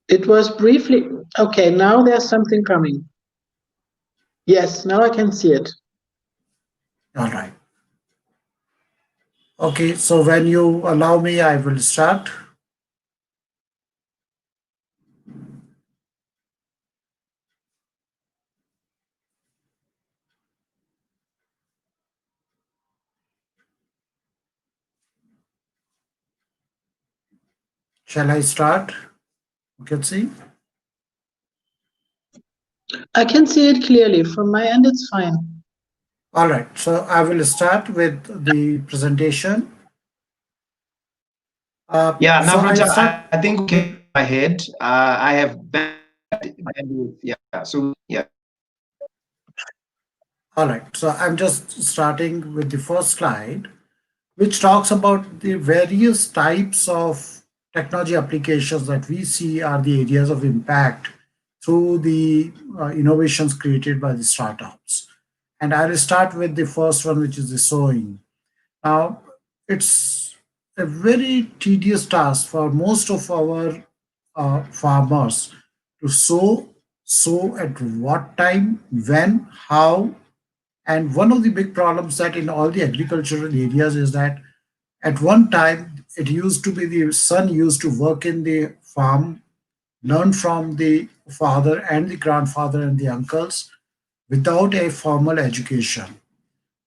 It was briefly. Okay, now there's something coming. Yes, now I can see it. All right. Okay, so when you allow me, I will start. Shall I start? You can see. I can see it clearly. From my end, it's fine. All right, so I will start with the presentation. Yeah, So I'll Navrata, start. I think we can go ahead. I have bad bandwidth. Yeah, so yeah. All right, so I'm just starting with the first slide, which talks about the various types of technology applications that we see are the areas of impact through the innovations created by the startups. And I will start with the first one, which is the sowing. Now, it's a very tedious task for most of our farmers to sow at what time, when, how, and one of the big problems that in all the agricultural areas is that at one time it used to be the son used to work in the farm, learn from the father and the grandfather and the uncles without a formal education.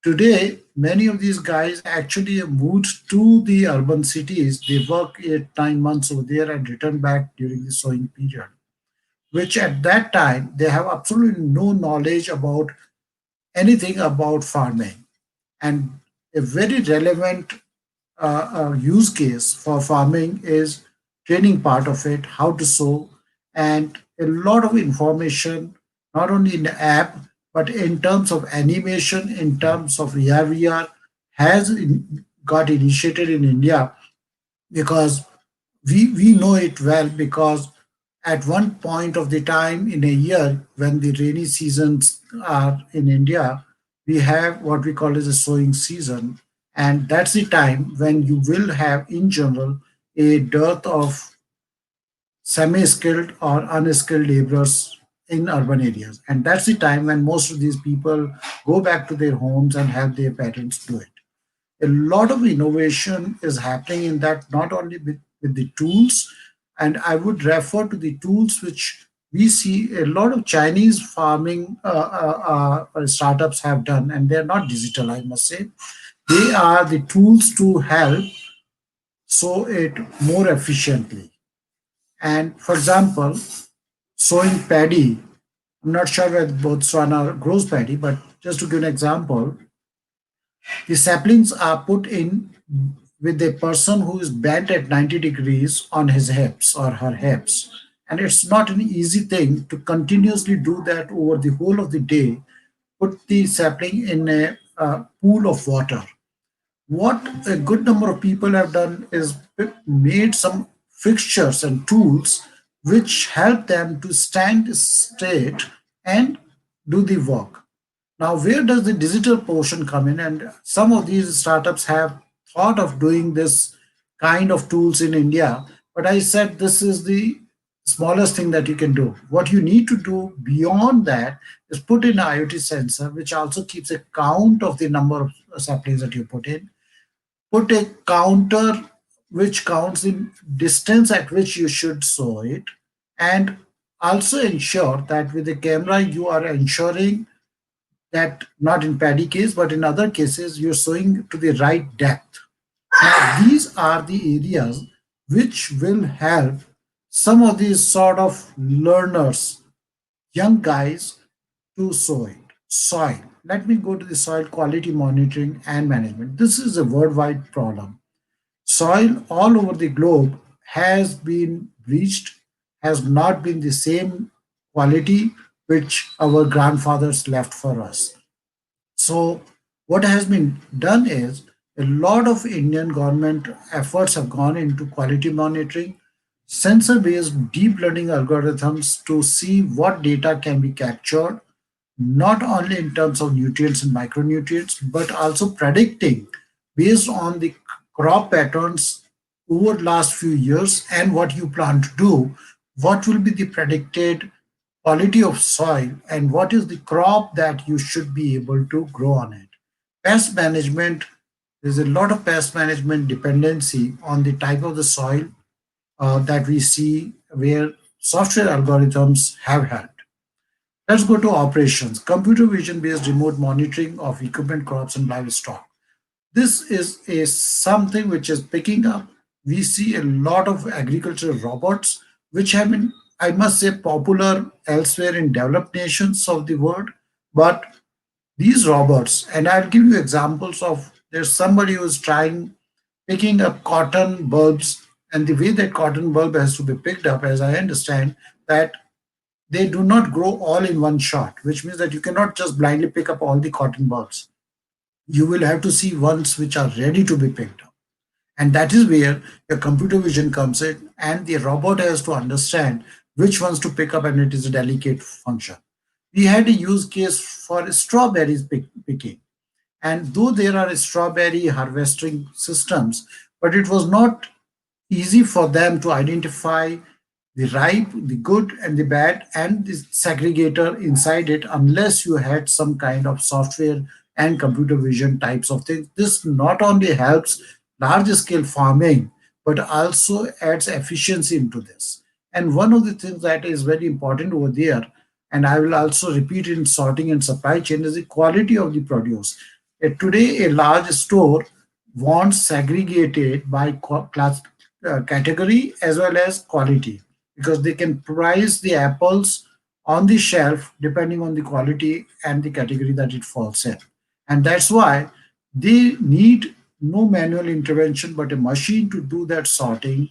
Today, many of these guys actually have moved to the urban cities. They work 8, 9 months over there and return back during the sowing period, which at that time they have absolutely no knowledge about anything about farming. And a very relevant use case for farming is training part of it, how to sow, and a lot of information, not only in the app, but in terms of animation, in terms of AR/VR, got initiated in India because we know it well because at one point of the time in a year when the rainy seasons are in India, we have what we call as a sowing season. And that's the time when you will have, in general, a dearth of semi skilled or unskilled laborers in urban areas. And that's the time when most of these people go back to their homes and have their parents do it. A lot of innovation is happening in that, not only with the tools, and I would refer to the tools which we see a lot of Chinese farming startups have done, and they're not digital, I must say. They are the tools to help sow it more efficiently. And for example, sowing paddy, I'm not sure whether Botswana grows paddy, but just to give an example, the saplings are put in with a person who is bent at 90 degrees on his hips or her hips. And it's not an easy thing to continuously do that over the whole of the day, put the sapling in a pool of water. What a good number of people have done is made some fixtures and tools which help them to stand straight and do the work. Now, where does the digital portion come in? And some of these startups have thought of doing this kind of tools in India, but I said this is the smallest thing that you can do. What you need to do beyond that is put in an IoT sensor, which also keeps a count of the number of saplings that you put in. Put a counter which counts the distance at which you should sow it, and also ensure that with the camera you are ensuring that not in paddy case, but in other cases, you're sowing to the right depth. Now, these are the areas which will help some of these sort of learners, young guys, to sow it. Soil. Let me go to the soil quality monitoring and management. This is a worldwide problem. Soil all over the globe has been bleached, has not been the same quality which our grandfathers left for us. So what has been done is a lot of Indian government efforts have gone into quality monitoring, sensor-based deep learning algorithms to see what data can be captured, not only in terms of nutrients and micronutrients, but also predicting based on the crop patterns over the last few years and what you plan to do, what will be the predicted quality of soil, and what is the crop that you should be able to grow on it. Pest management, there's a lot of pest management dependency on the type of the soil that we see where software algorithms have helped. Let's go to operations. Computer vision based remote monitoring of equipment, crops, and livestock. This is a something which is picking up. We see a lot of agricultural robots, which have been, I must say, popular elsewhere in developed nations of the world. But these robots, and I'll give you examples of there's somebody who's trying picking up cotton bulbs, and the way that cotton bulb has to be picked up, as I understand, that they do not grow all in one shot, which means that you cannot just blindly pick up all the cotton bulbs. You will have to see ones which are ready to be picked up. And that is where your computer vision comes in, and the robot has to understand which ones to pick up, and it is a delicate function. We had a use case for strawberries picking, and though there are strawberry harvesting systems, but it was not easy for them to identify the ripe, the good, and the bad, and the segregator inside it, unless you had some kind of software and computer vision types of things. This not only helps large scale farming, but also adds efficiency into this. And one of the things that is very important over there, and I will also repeat in sorting and supply chain, is the quality of the produce. Today, a large store wants segregated by class category as well as quality, because they can price the apples on the shelf depending on the quality and the category that it falls in. And that's why they need no manual intervention but a machine to do that sorting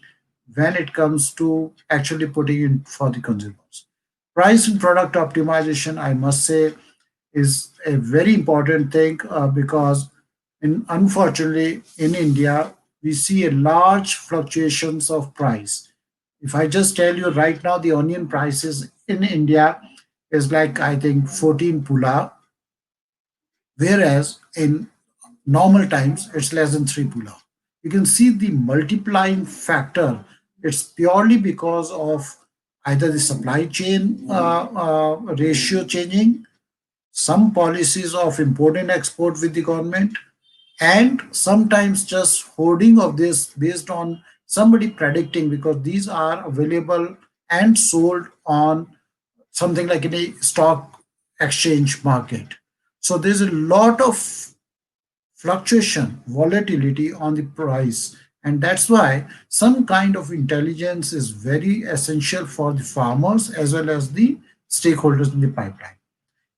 when it comes to actually putting in for the consumers. Price and product optimization, I must say, is a very important thing because unfortunately in India we see a large fluctuations of price. If I just tell you right now, the onion prices in India is like I think 14 pula, whereas in normal times it's less than 3 pula. You can see the multiplying factor. It's purely because of either the supply chain ratio changing, some policies of import and export with the government, and sometimes just hoarding of this based on somebody predicting, because these are available and sold on something like in a stock exchange market. So there's a lot of fluctuation, volatility on the price. And that's why some kind of intelligence is very essential for the farmers as well as the stakeholders in the pipeline.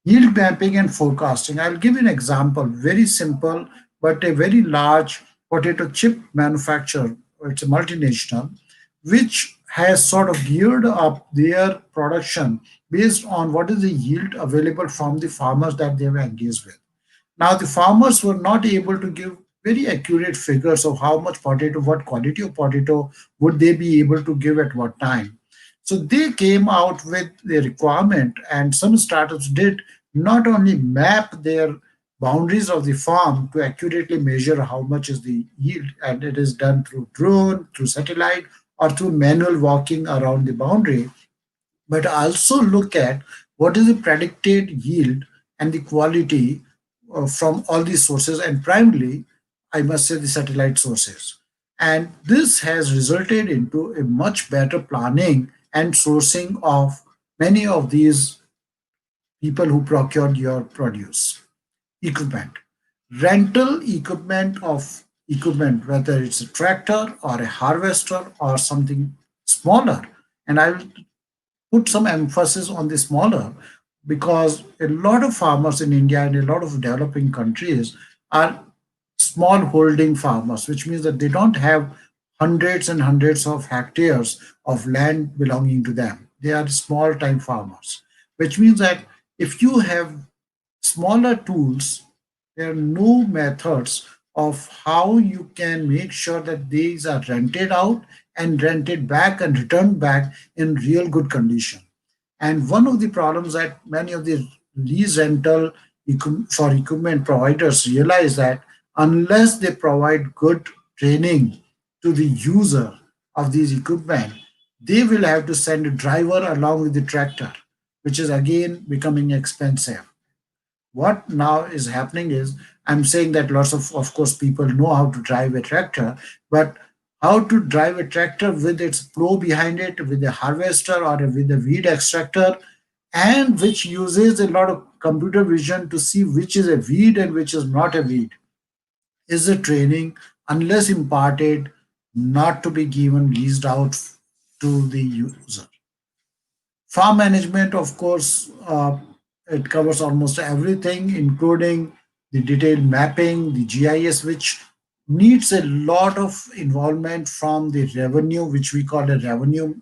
Yield mapping and forecasting. I'll give you an example, very simple, but a very large potato chip manufacturer, it's a multinational, which has sort of geared up their production based on what is the yield available from the farmers that they were engaged with. Now, the farmers were not able to give very accurate figures of how much potato, what quality of potato would they be able to give at what time. So they came out with the requirement, and some startups did not only map their boundaries of the farm to accurately measure how much is the yield, and it is done through drone, through satellite, or through manual walking around the boundary, but also look at what is the predicted yield and the quality from all these sources, and primarily, I must say, the satellite sources. And this has resulted into a much better planning and sourcing of many of these people who procured your produce. Equipment. Rental equipment of equipment, whether it's a tractor or a harvester or something smaller. And I will put some emphasis on the smaller, because a lot of farmers in India and a lot of developing countries are small holding farmers, which means that they don't have hundreds and hundreds of hectares of land belonging to them. They are small time farmers, which means that if you have smaller tools, there are no methods of how you can make sure that these are rented out and rented back and returned back in real good condition. And one of the problems that many of the lease rental for equipment providers realize that unless they provide good training to the user of these equipment, they will have to send a driver along with the tractor, which is again becoming expensive. What now is happening is, I'm saying that lots of course, people know how to drive a tractor, but how to drive a tractor with its pro behind it, with a harvester or with a weed extractor, and which uses a lot of computer vision to see which is a weed and which is not a weed, is a training, unless imparted, not to be given leased out to the user. Farm management, of course, it covers almost everything, including the detailed mapping, the GIS, which needs a lot of involvement from the revenue, which we call a revenue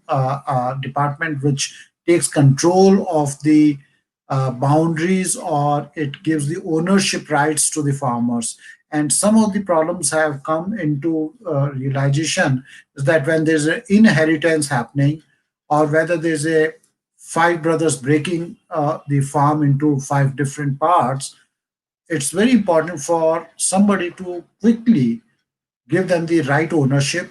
department, which takes control of the boundaries, or it gives the ownership rights to the farmers. And some of the problems have come into realization is that when there's an inheritance happening, or whether there's a five brothers breaking the farm into five different parts, it's very important for somebody to quickly give them the right ownership,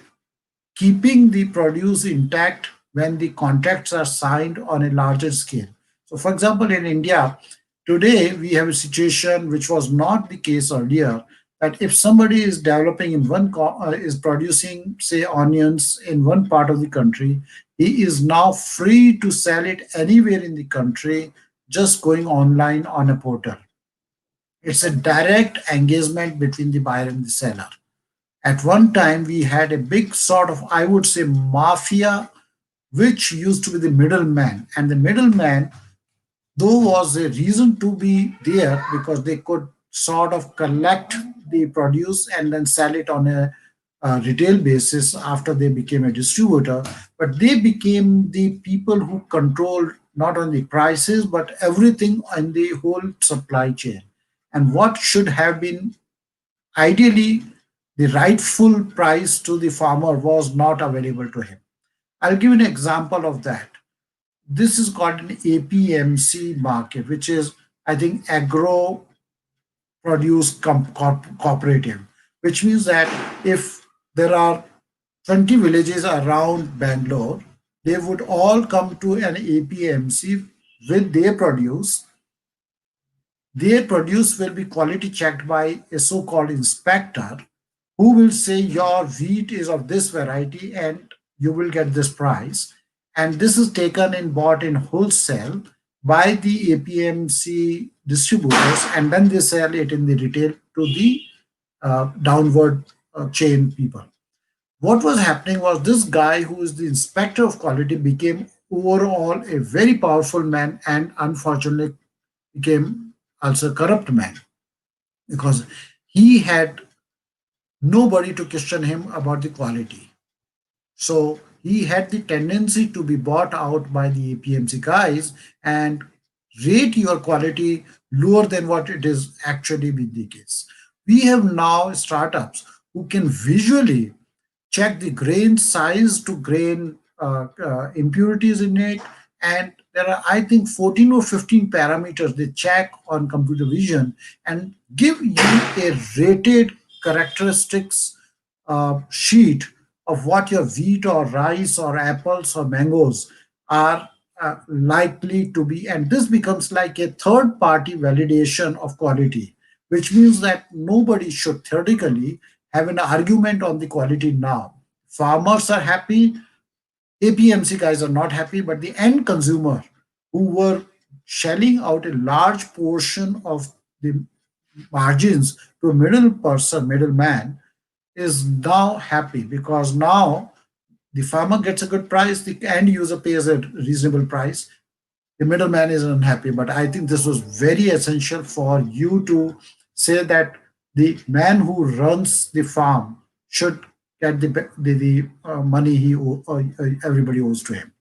keeping the produce intact when the contracts are signed on a larger scale. So, for example, in India, today we have a situation which was not the case earlier, that if somebody is developing in is producing, say, onions in one part of the country, he is now free to sell it anywhere in the country, just going online on a portal. It's a direct engagement between the buyer and the seller. At one time, we had a big sort of, I would say, mafia, which used to be the middleman. And the middleman, though, was a reason to be there because they could sort of collect the produce and then sell it on a retail basis after they became a distributor. But they became the people who controlled not only prices but everything in the whole supply chain. And what should have been ideally the rightful price to the farmer was not available to him. I'll give an example of that. This is called an APMC market, which is, I think, agro produce cooperative, which means that if there are 20 villages around Bangalore, they would all come to an APMC with their produce. Their produce will be quality checked by a so called inspector who will say your wheat is of this variety and you will get this price. And this is taken and bought in wholesale by the APMC distributors, and then they sell it in the retail to the downward chain people. What was happening was, this guy who is the inspector of quality became overall a very powerful man, and unfortunately became also a corrupt man, because he had nobody to question him about the quality. So he had the tendency to be bought out by the APMC guys and rate your quality lower than what it is actually been the case. We have now startups who can visually check the grain size to grain impurities in it. And there are, I think, 14 or 15 parameters they check on computer vision and give you a rated characteristics sheet of what your wheat or rice or apples or mangoes are likely to be. And this becomes like a third party validation of quality, which means that nobody should theoretically have an argument on the quality now. Farmers are happy, APMC guys are not happy, but the end consumer who were shelling out a large portion of the margins to a middle person, middleman, is now happy, because now the farmer gets a good price, the end user pays a reasonable price, the middleman is unhappy. But I think this was very essential for you to say that the man who runs the farm should get the money everybody owes to him.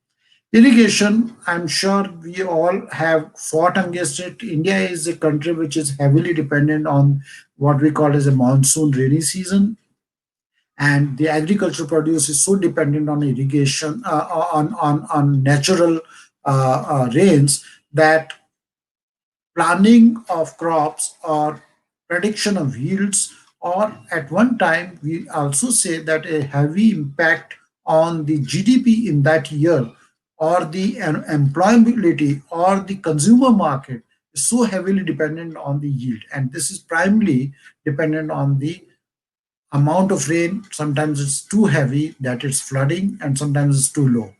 Irrigation, I'm sure we all have fought against it. India is a country which is heavily dependent on what we call as a monsoon rainy season, and the agricultural produce is so dependent on irrigation, on natural rains, that planning of crops or prediction of yields, or at one time we also say that a heavy impact on the GDP in that year, or the employability or the consumer market is so heavily dependent on the yield. And this is primarily dependent on the amount of rain. Sometimes it's too heavy that it's flooding, and sometimes it's too low.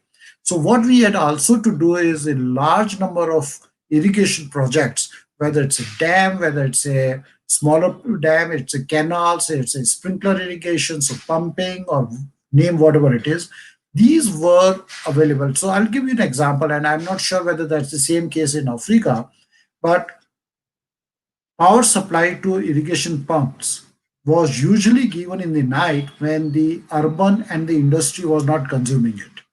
So what we had also to do is a large number of irrigation projects, whether it's a dam, whether it's a smaller dam, it's a canals, it's a sprinkler irrigation, so pumping or name whatever it is. These were available. So I'll give you an example, and I'm not sure whether that's the same case in Africa, but power supply to irrigation pumps was usually given in the night when the urban and the industry was not consuming it.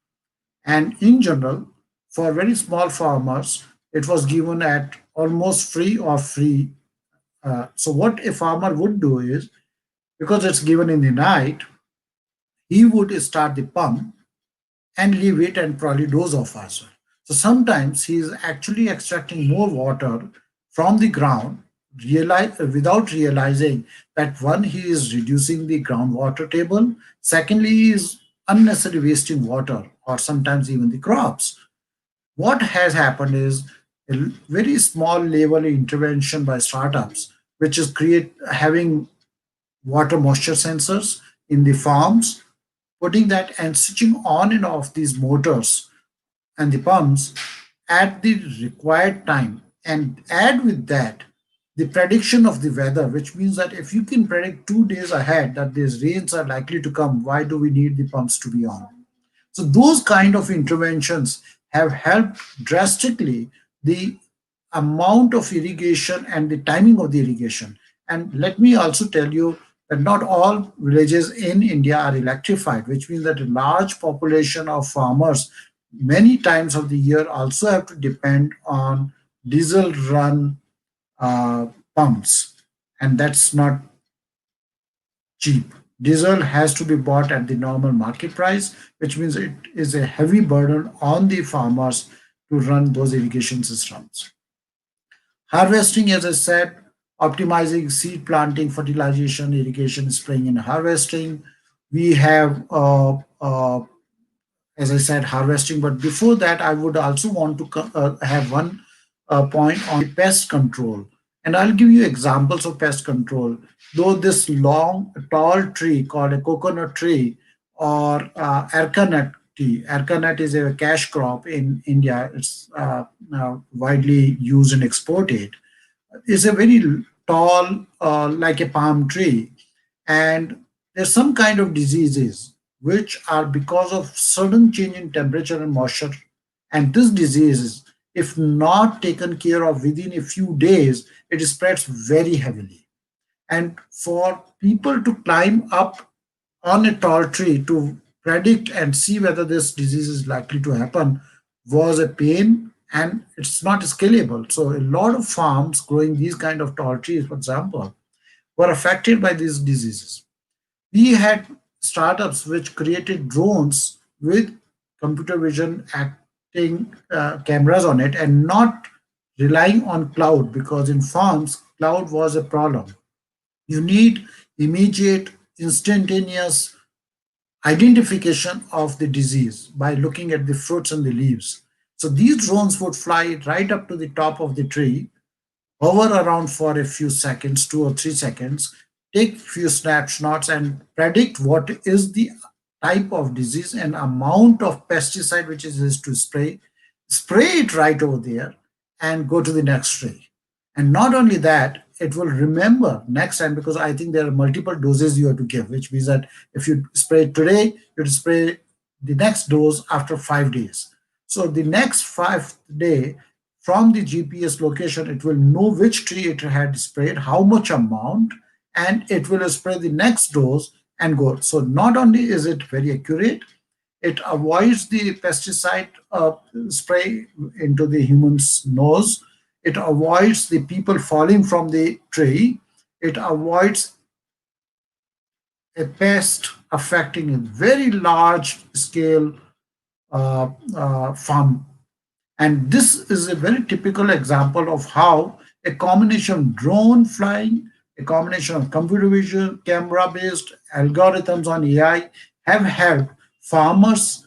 And in general, for very small farmers, it was given at almost free or free. So, what a farmer would do is, because it's given in the night, he would start the pump and leave it and probably doze off as well. So sometimes he is actually extracting more water from the ground without realizing that, one, he is reducing the groundwater table, secondly, he is unnecessarily wasting water or sometimes even the crops. What has happened is a very small level intervention by startups, which is create having water moisture sensors in the farms, putting that and switching on and off these motors and the pumps at the required time, and add with that the prediction of the weather, which means that if you can predict 2 days ahead that these rains are likely to come, why do we need the pumps to be on? So those kind of interventions have helped drastically the amount of irrigation and the timing of the irrigation. And let me also tell you that not all villages in India are electrified, which means that a large population of farmers many times of the year also have to depend on diesel run uh, pumps, and that's not cheap. Diesel has to be bought at the normal market price, which means it is a heavy burden on the farmers to run those irrigation systems. Harvesting, as I said, optimizing seed planting, fertilization, irrigation, spraying, and harvesting. We have as I said, harvesting. But before that, I would also want to have one point on the pest control. And I'll give you examples of pest control. Though this long, tall tree called a coconut tree or arecanut tea, arecanut is a cash crop in India. It's widely used and exported. It's a very tall, like a palm tree, and there's some kind of diseases which are because of sudden change in temperature and moisture. And this disease, if not taken care of within a few days, it spreads very heavily. And for people to climb up on a tall tree to predict and see whether this disease is likely to happen was a pain, and it's not scalable. So a lot of farms growing these kind of tall trees, for example, were affected by these diseases. We had startups which created drones with computer vision acting cameras on it, and not relying on cloud, because in farms cloud was a problem. You need immediate instantaneous identification of the disease by looking at the fruits and the leaves. So these drones would fly right up to the top of the tree, hover around for a few seconds, 2 or 3 seconds, take few snapshots and predict what is the type of disease and amount of pesticide which is to spray it right over there, and go to the next tree. And not only that, it will remember next time, because I think there are multiple doses you have to give, which means that if you spray today, you have to spray the next dose after 5 days. So the next 5 day, from the GPS location, it will know which tree it had sprayed, how much amount, and it will spray the next dose and go. So not only is it very accurate, it avoids the pesticide spray into the human's nose. It avoids the people falling from the tree. It avoids a pest affecting a very large scale farm. And this is a very typical example of how a combination of drone flying, a combination of computer vision, camera based algorithms on AI have helped farmers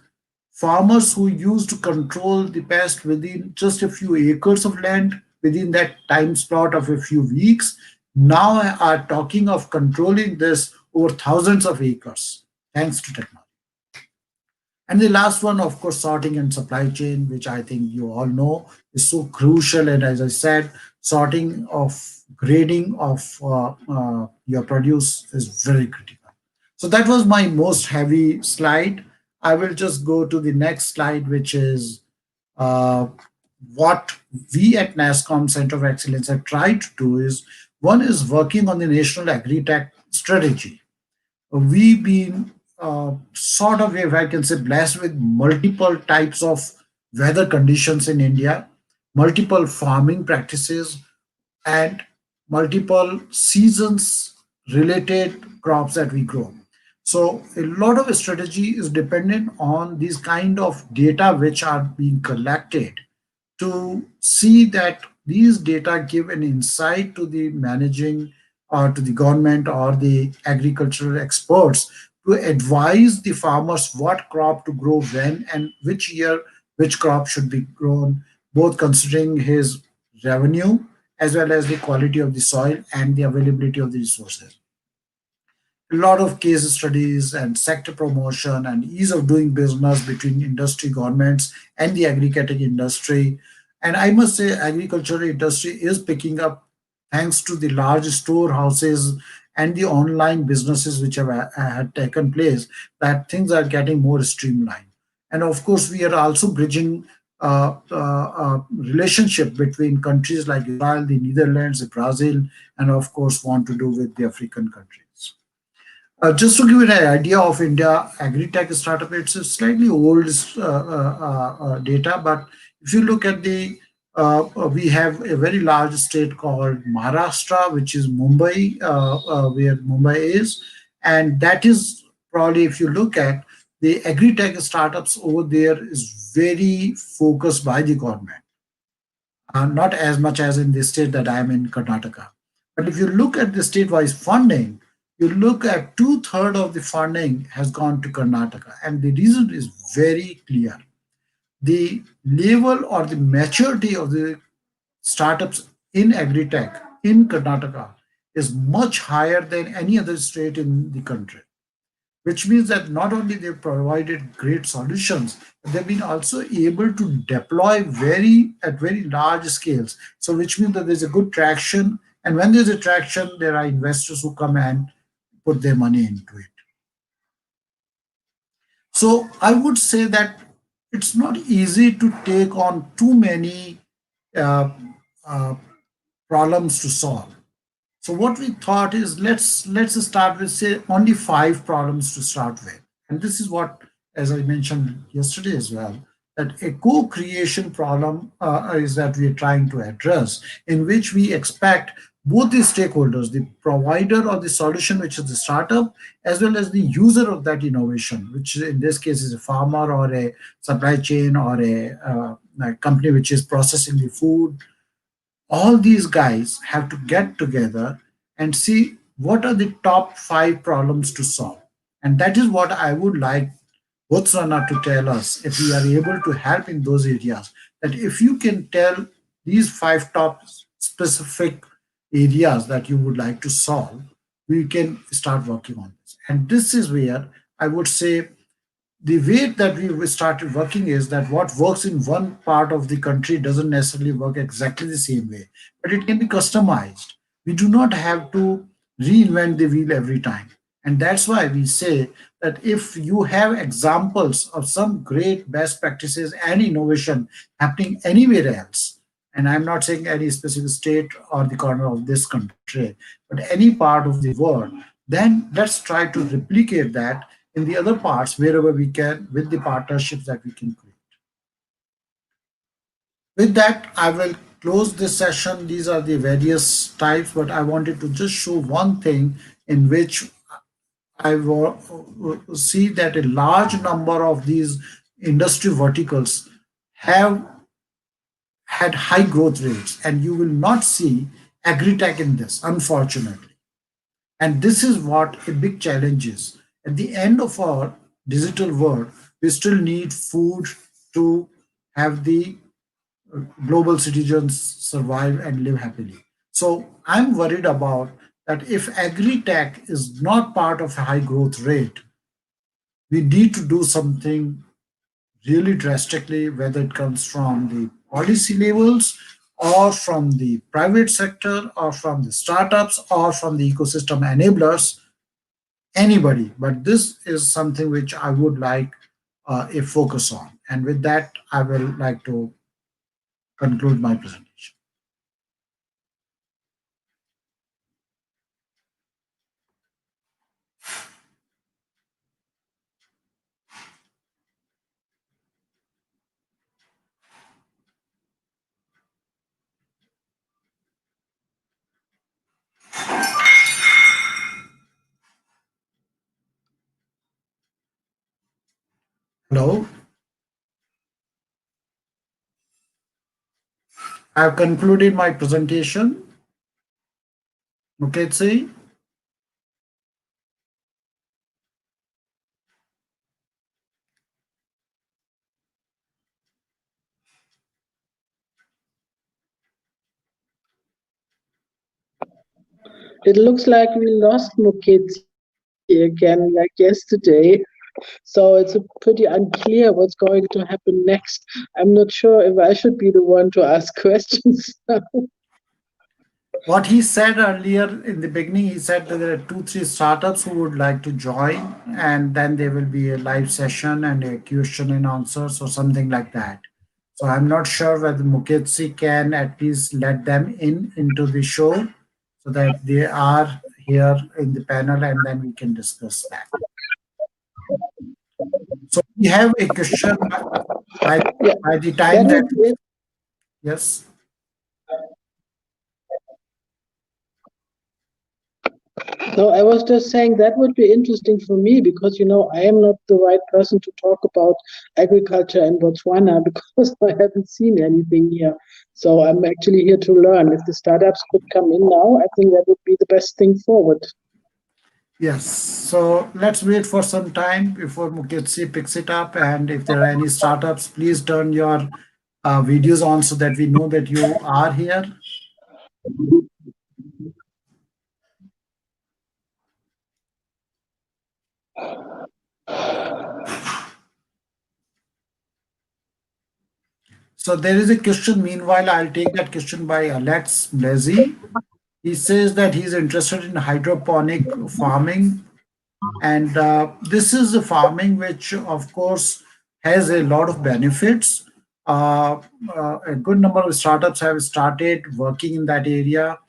farmers who used to control the pest within just a few acres of land within that time slot of a few weeks now are talking of controlling this over thousands of acres thanks to technology. And the last one, of course, sorting and supply chain, which I think you all know is so crucial. And as I said, sorting of grading of your produce is very critical. So that was my most heavy slide. I will just go to the next slide, which is uh, what we at NASCOM Center of Excellence have tried to do is one is working on the national agri-tech strategy. We've been sort of, if I can say, blessed with multiple types of weather conditions in India, multiple farming practices, and multiple seasons related crops that we grow. So a lot of strategy is dependent on these kind of data which are being collected to see that these data give an insight to the managing or to the government or the agricultural experts to advise the farmers what crop to grow when and which year which crop should be grown, both considering his revenue as well as the quality of the soil and the availability of the resources. A lot of case studies and sector promotion and ease of doing business between industry governments and the agricultural industry. And I must say agricultural industry is picking up thanks to the large storehouses and the online businesses which have had taken place, that things are getting more streamlined. And of course we are also bridging relationship between countries like Israel, the Netherlands, Brazil, and of course want to do with the African countries. Just to give you an idea of India agri-tech startup, it's a slightly old data, but if you look at we have a very large state called Maharashtra, which is Mumbai, where Mumbai is, and that is probably, if you look at the agri-tech startups over there, is very focused by the government, not as much as in the state that I am in, Karnataka. But if you look at the state-wise funding, you look at two-thirds of the funding has gone to Karnataka, and the reason is very clear. The level or the maturity of the startups in agri-tech in Karnataka is much higher than any other state in the country, which means that not only they've provided great solutions, but they've been also able to deploy very large scales. So which means that there's a good traction, and when there's a traction, there are investors who come and put their money into it. So I would say that it's not easy to take on too many uh, uh, problems to solve. So what we thought is let's start with, say, only five problems to start with, and this is what, as I mentioned yesterday as well, that a co-creation problem is that we are trying to address, in which we expect both the stakeholders, the provider of the solution, which is the startup, as well as the user of that innovation, which in this case is a farmer or a supply chain or a company which is processing the food. All these guys have to get together and see what are the top five problems to solve. And that is what I would like Botswana to tell us, if we are able to help in those areas, that if you can tell these five top specific areas that you would like to solve, we can start working on this. And this is where I would say the way that we started working is that what works in one part of the country doesn't necessarily work exactly the same way, but it can be customized. We do not have to reinvent the wheel every time. And that's why we say that if you have examples of some great best practices and innovation happening anywhere else, and I'm not saying any specific state or the corner of this country, but any part of the world, then let's try to replicate that in the other parts wherever we can with the partnerships that we can create. With that, I will close this session. These are the various types, but I wanted to just show one thing in which I see that a large number of these industry verticals have had high growth rates, and you will not see agri-tech in this, unfortunately. And this is what a big challenge is. At the end of our digital world, we still need food to have the global citizens survive and live happily. So I'm worried about that if agri-tech is not part of a high growth rate, we need to do something really drastically, whether it comes from the policy levels or from the private sector or from the startups or from the ecosystem enablers, anybody. But this is something which I would like a focus on. And with that, I will like to conclude my presentation. Hello, I have concluded my presentation. Mukherjee. It looks like we lost Mukherjee again, like yesterday. So it's pretty unclear what's going to happen next. I'm not sure if I should be the one to ask questions. What he said earlier in the beginning, he said that there are two, three startups who would like to join, and then there will be a live session and a question and answers or something like that. So I'm not sure whether Mukherjee can at least let them in into the show so that they are here in the panel and then we can discuss that. So we have a question by, Yeah, by the that time that, would be. yes. No, I was just saying that would be interesting for me because, I am not the right person to talk about agriculture in Botswana because I haven't seen anything here. So I'm actually here to learn. If the startups could come in now, I think that would be the best thing forward. Yes, so let's wait for some time before Mukherjee picks it up. And if there are any startups, please turn your videos on so that we know that you are here. So there is a question. Meanwhile, I'll take that question by Alex Blazy. He says that he's interested in hydroponic farming. And this is a farming which, of course, has a lot of benefits. Uh, a good number of startups have started working in that area.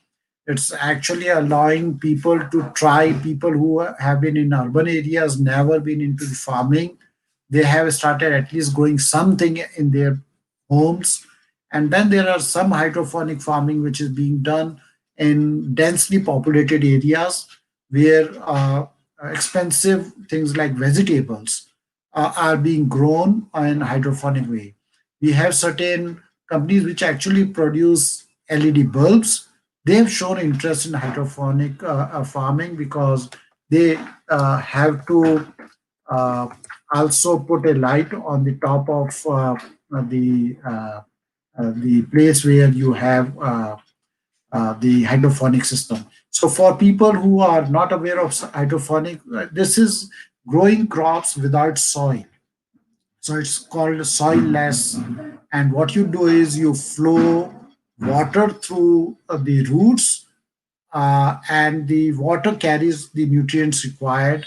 It's actually allowing people to try, people who have been in urban areas, never been into the farming. They have started at least growing something in their homes. And then there are some hydroponic farming which is being done in densely populated areas where expensive things like vegetables are being grown in hydroponic way. We have certain companies which actually produce LED bulbs. They have shown interest in hydroponic farming because they have to uh, also put a light on the top of the place where you have the hydroponic system. So for people who are not aware of hydroponic, this is growing crops without soil. So it's called soilless. And what you do is you flow water through the roots, and the water carries the nutrients required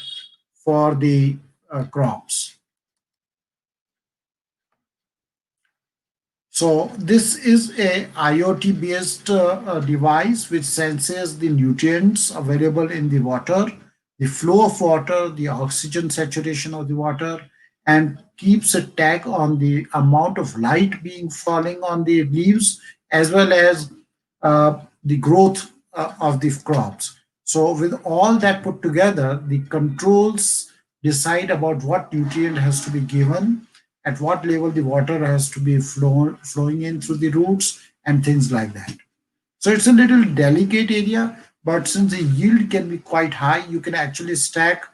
for the crops. So this is a IoT based device which senses the nutrients available in the water, the flow of water, the oxygen saturation of the water, and keeps a tag on the amount of light being falling on the leaves as well as the growth of the crops. So with all that put together, the controls decide about what nutrient has to be given, at what level the water has to be flowing in through the roots, and things like that. So it's a little delicate area, but since the yield can be quite high, you can actually stack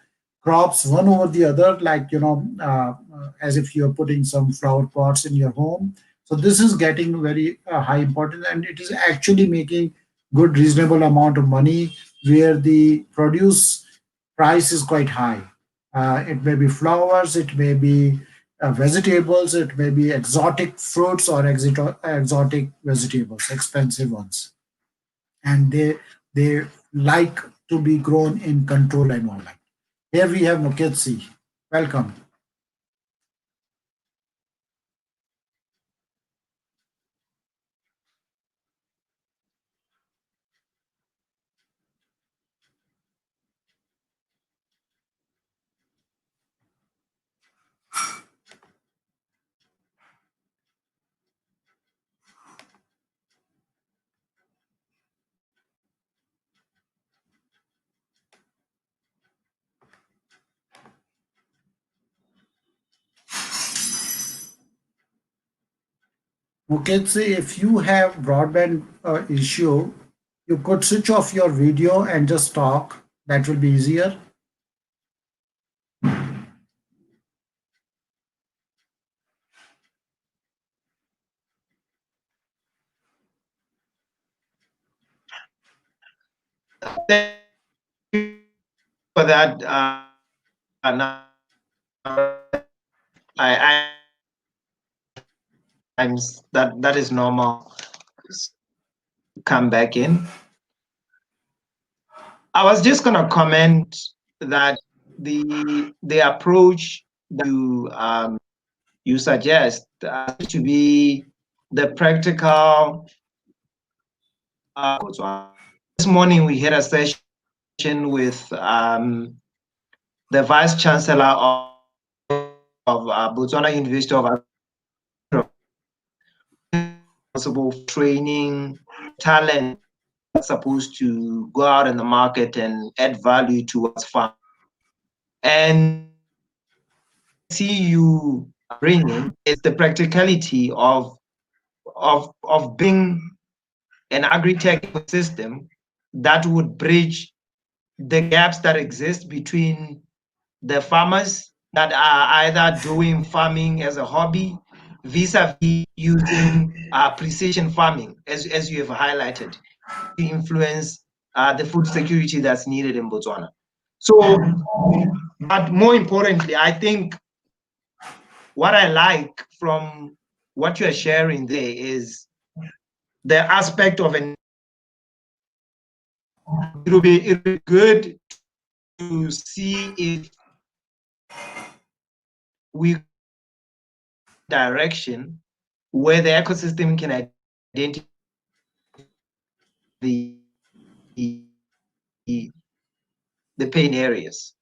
crops one over the other, like as if you're putting some flower pots in your home. So this is getting very high importance, and it is actually making good reasonable amount of money where the produce price is quite high. It may be flowers, it may be vegetables, it may be exotic fruits or exotic vegetables, expensive ones, and they like to be grown in controlled environment. Here we have Muketsi. Welcome. Muketsi, if you have broadband issue, you could switch off your video and just talk. That will be easier. Thank you for that. Now, I times that is normal. Come back in. I was just gonna comment that the approach you suggest to be the practical. This morning we had a session with the vice chancellor of Botswana University of responsible for training talent that's supposed to go out in the market and add value towards farm. And see you bringing is the practicality of being an agri-tech ecosystem that would bridge the gaps that exist between the farmers that are either doing farming as a hobby vis-a-vis using precision farming, as you have highlighted, to influence the food security that's needed in Botswana. So, but more importantly, I think what I like from what you are sharing there is the aspect of it'll be good to see if we direction where the ecosystem can identify the the pain areas.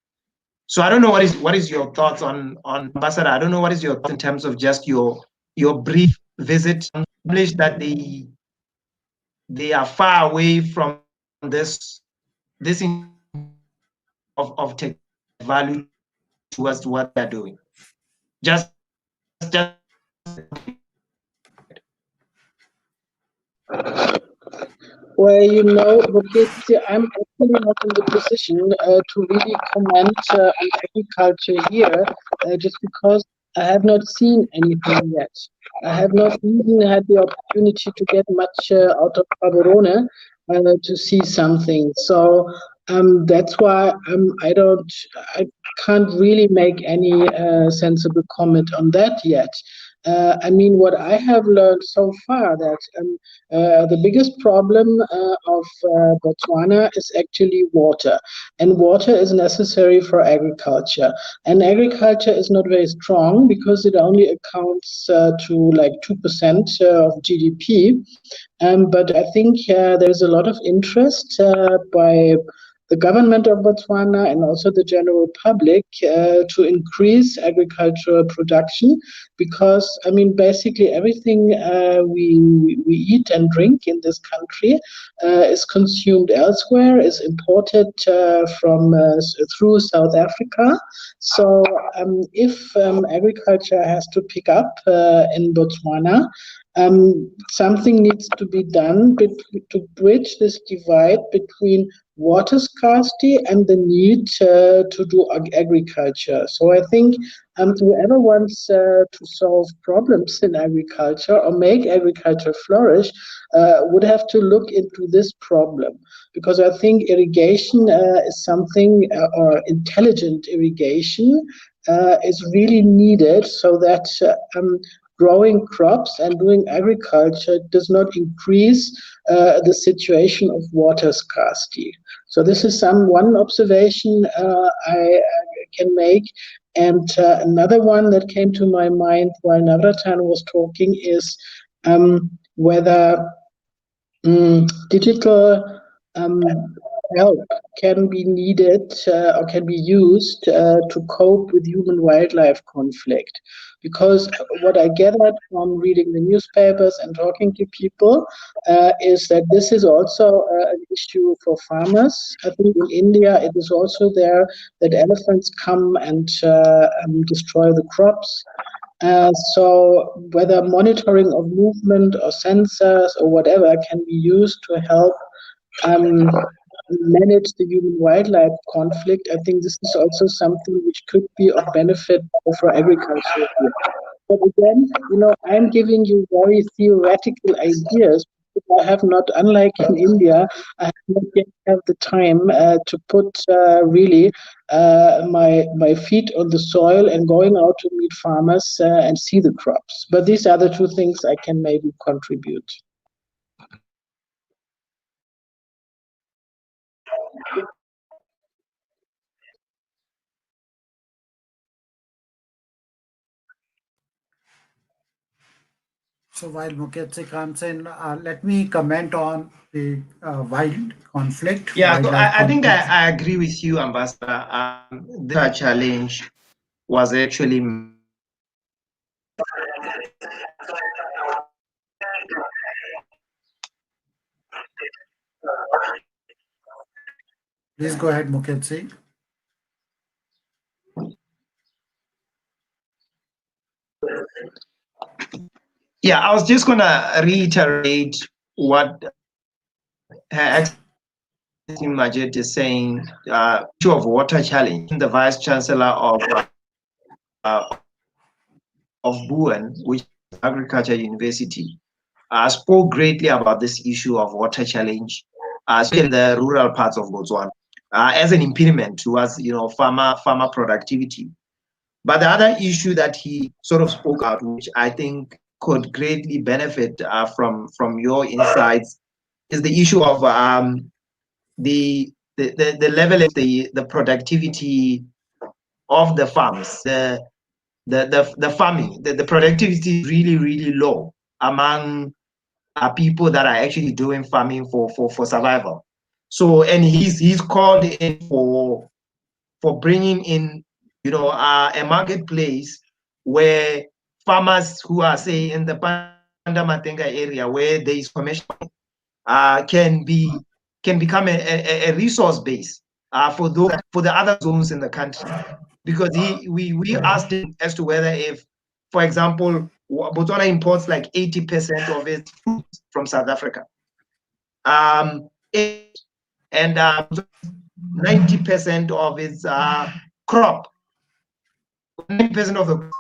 So I don't know what is your thoughts on Ambassador. I don't know what is your thoughts in terms of just your brief visit. That they are far away from this of tech value towards what they're doing. Just Well, Buketsi, I'm actually not in the position to really comment on agriculture here, just because I have not seen anything yet. I have not even had the opportunity to get much out of Gaborone to see something. So that's why I can't really make any sensible comment on that yet. I mean, what I have learned so far that the biggest problem of Botswana is actually water, and water is necessary for agriculture. And agriculture is not very strong because it only accounts to like 2% of GDP. But I think there's a lot of interest by the government of Botswana and also the general public to increase agricultural production, because I mean basically everything we eat and drink in this country is consumed elsewhere, is imported from through South Africa. So if agriculture has to pick up in Botswana, something needs to be done to bridge this divide between water scarcity and the need to do agriculture. So I think whoever wants to solve problems in agriculture or make agriculture flourish would have to look into this problem, because I think irrigation is something, or intelligent irrigation is really needed, so that growing crops and doing agriculture does not increase the situation of water scarcity. So this is one observation I can make. And another one that came to my mind while Navratan was talking is whether digital help can be needed or can be used to cope with human-wildlife conflict. Because what I gathered from reading the newspapers and talking to people is that this is also an issue for farmers. I think in India it is also there that elephants come and destroy the crops. So whether monitoring of movement or sensors or whatever can be used to help manage the human-wildlife conflict, I think this is also something which could be of benefit for agriculture here. But again, I'm giving you very theoretical ideas. I have not, unlike in India, I have not yet have the time to put really my feet on the soil and going out to meet farmers and see the crops. But these are the two things I can maybe contribute. So while Mukherjee comes in, let me comment on the wild conflict. Yeah, so wildlife I think conflict. I agree with you, Ambassador. The challenge was actually Please go ahead, Mukherjee. yeah, I was just gonna reiterate what Her Excellency Majid is saying. Issue of water challenge. The Vice Chancellor of Buan, which is Agriculture University, spoke greatly about this issue of water challenge, especially in the rural parts of Botswana, as an impediment towards farmer productivity. But the other issue that he sort of spoke out, which I think could greatly benefit from your insights, is the issue of the level of the productivity of the farms, the farming, the productivity is really, really low among people that are actually doing farming for survival. So, and he's called in for bringing in, a marketplace where farmers who are, say, in the Pandamatenga area where there is commercial, can become a resource base for the other zones in the country. Because we asked him as to whether, if, for example, Botswana imports like 80% of its fruits from South Africa, and 90% of its crop, 90% of the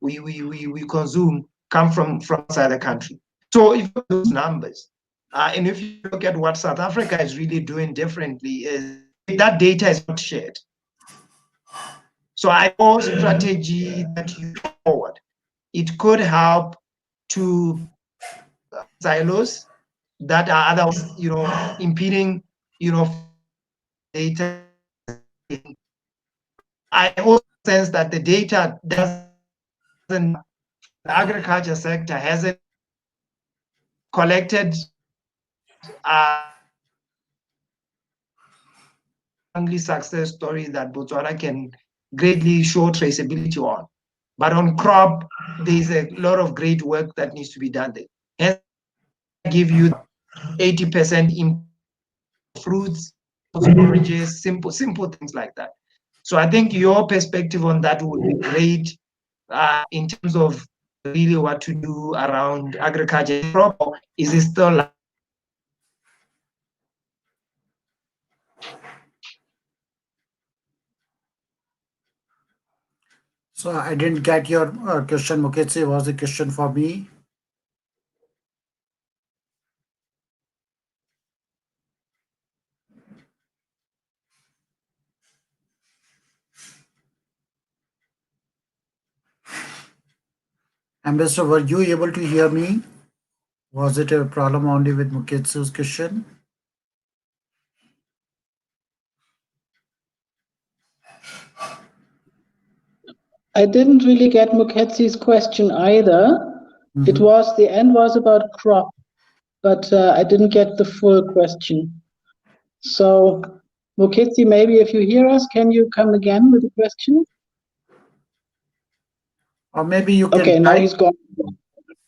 we consume come from outside the country. So if you look at those numbers, and if you look at what South Africa is really doing differently, is that data is not shared. So I know strategy that you put forward, it could help to silos that are otherwise, impeding, data. I also sense that the data doesn't, the agriculture sector hasn't collected success story that Botswana can greatly show traceability on. But on crop, there's a lot of great work that needs to be done there. Hence, I give you 80% in fruits, oranges, simple things like that. So I think your perspective on that would be great in terms of really what to do around agriculture. Is it still So I didn't get your question, Mukherjee. Was the question for me? Ambassador, were you able to hear me? Was it a problem only with Mukherjee's question? I didn't really get Mukherjee's question either. It Mhm. was the end was about crop, but I didn't get the full question. So, Mukherjee, maybe if you hear us, can you come again with the question? Or maybe you can Okay, now type. he's gone.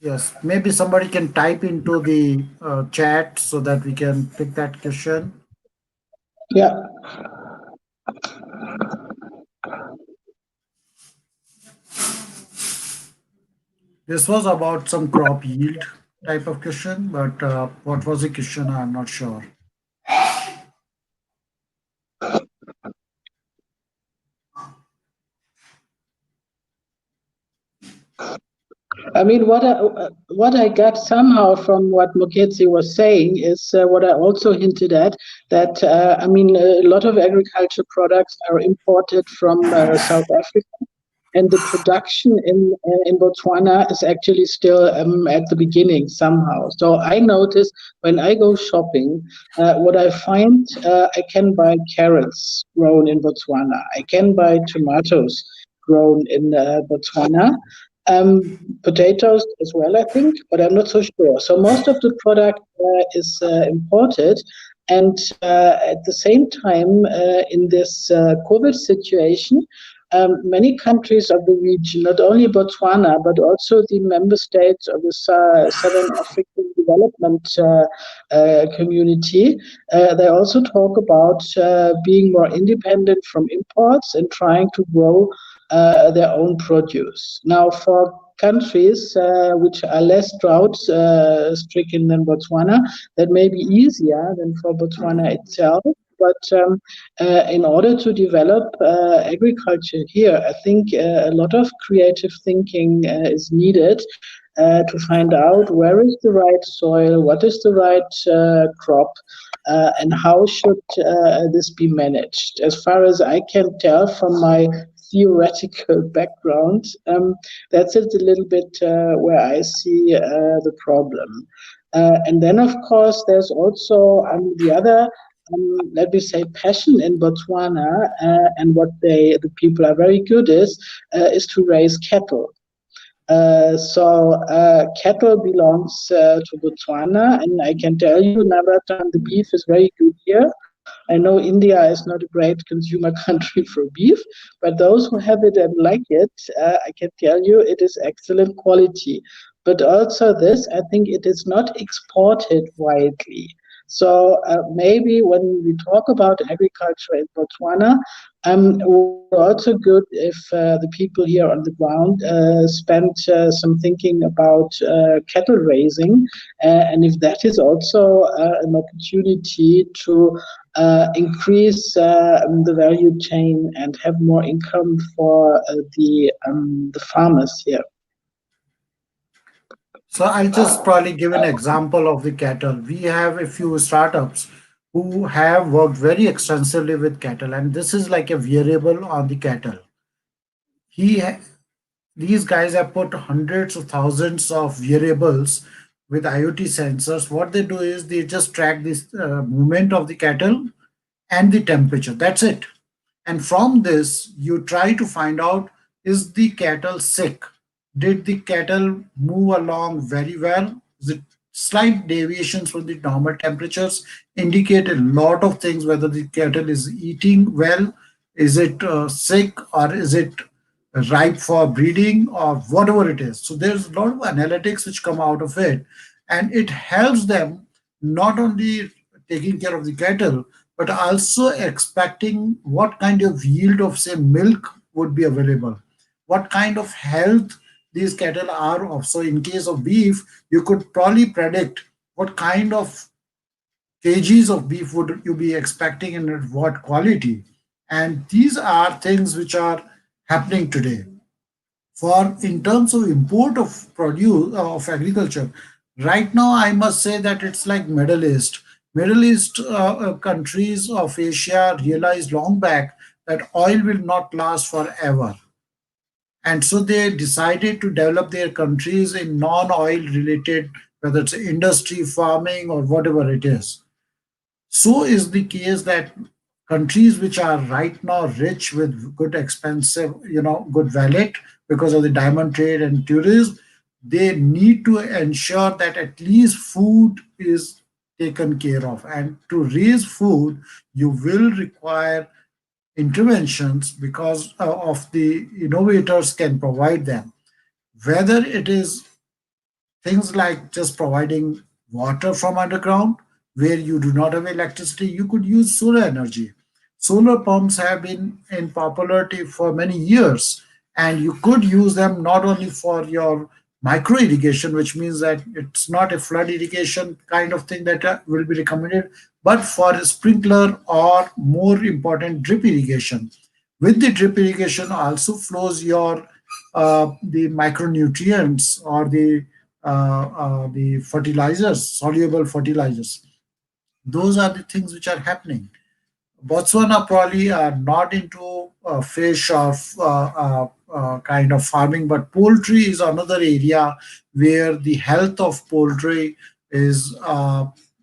Yes, maybe somebody can type into the chat so that we can pick that question. Yeah. This was about some crop yield type of question, but what was the question? I'm not sure. I mean, what I got somehow from what Mukherjee was saying is what I also hinted at, that I mean, a lot of agriculture products are imported from South Africa, and the production in Botswana is actually still at the beginning somehow. So I notice when I go shopping, what I find, I can buy carrots grown in Botswana. I can buy tomatoes grown in Botswana. Potatoes as well, I think, but I'm not so sure. So most of the product is imported. And at the same time, in this COVID situation, many countries of the region, not only Botswana, but also the member states of the Southern African Development Community, they also talk about being more independent from imports and trying to grow their own produce. Now, for countries which are less drought stricken than Botswana, that may be easier than for Botswana itself. But in order to develop agriculture here, I think a lot of creative thinking is needed to find out where is the right soil, what is the right crop, and how should this be managed. As far as I can tell from my theoretical background, that's it a little bit where I see the problem. And then, of course, there's also the other let me say, passion in Botswana, and what the people are very good is to raise cattle. So cattle belongs to Botswana, and I can tell you, Navratan, the beef is very good here. I know India is not a great consumer country for beef, but those who have it and like it, I can tell you it is excellent quality. But also this, I think it is not exported widely. So maybe when we talk about agriculture in Botswana, would be also good if the people here on the ground spend some thinking about cattle raising, and if that is also an opportunity to increase the value chain and have more income for the farmers here. So I'll just probably give an example of the cattle. We have a few startups who have worked very extensively with cattle, and this is like a variable on the cattle. He, ha- these guys have put hundreds of thousands of variables with IoT sensors. What they do is they just track this movement of the cattle and the temperature. That's it. And from this, you try to find out, is the cattle sick? Did the cattle move along very well? The slight deviations from the normal temperatures indicate a lot of things, whether the cattle is eating well, is it sick, or is it ripe for breeding, or whatever it is. So there's a lot of analytics which come out of it, and it helps them not only taking care of the cattle, but also expecting what kind of yield of, say, milk would be available, what kind of health these cattle are of. So in case of beef, you could probably predict what kind of kgs of beef would you be expecting and at what quality. And these are things which are happening today. For in terms of import of produce of agriculture, right now I must say that it's like Middle East countries of Asia realized long back that oil will not last forever, and so they decided to develop their countries in non-oil related, whether it's industry, farming, or whatever it is. So is the case that countries which are right now rich with good expensive, good wallet because of the diamond trade and tourism, they need to ensure that at least food is taken care of. And to raise food, you will require interventions because of the innovators can provide them. Whether it is things like just providing water from underground where you do not have electricity, you could use solar energy. Solar pumps have been in popularity for many years, and you could use them not only for your micro irrigation, which means that it's not a flood irrigation kind of thing that will be recommended, but for a sprinkler or more important drip irrigation. With the drip irrigation also flows your the micronutrients or the fertilizers, soluble fertilizers. Those are the things which are happening. Botswana probably are not into fish or kind of farming, but poultry is another area where the health of poultry is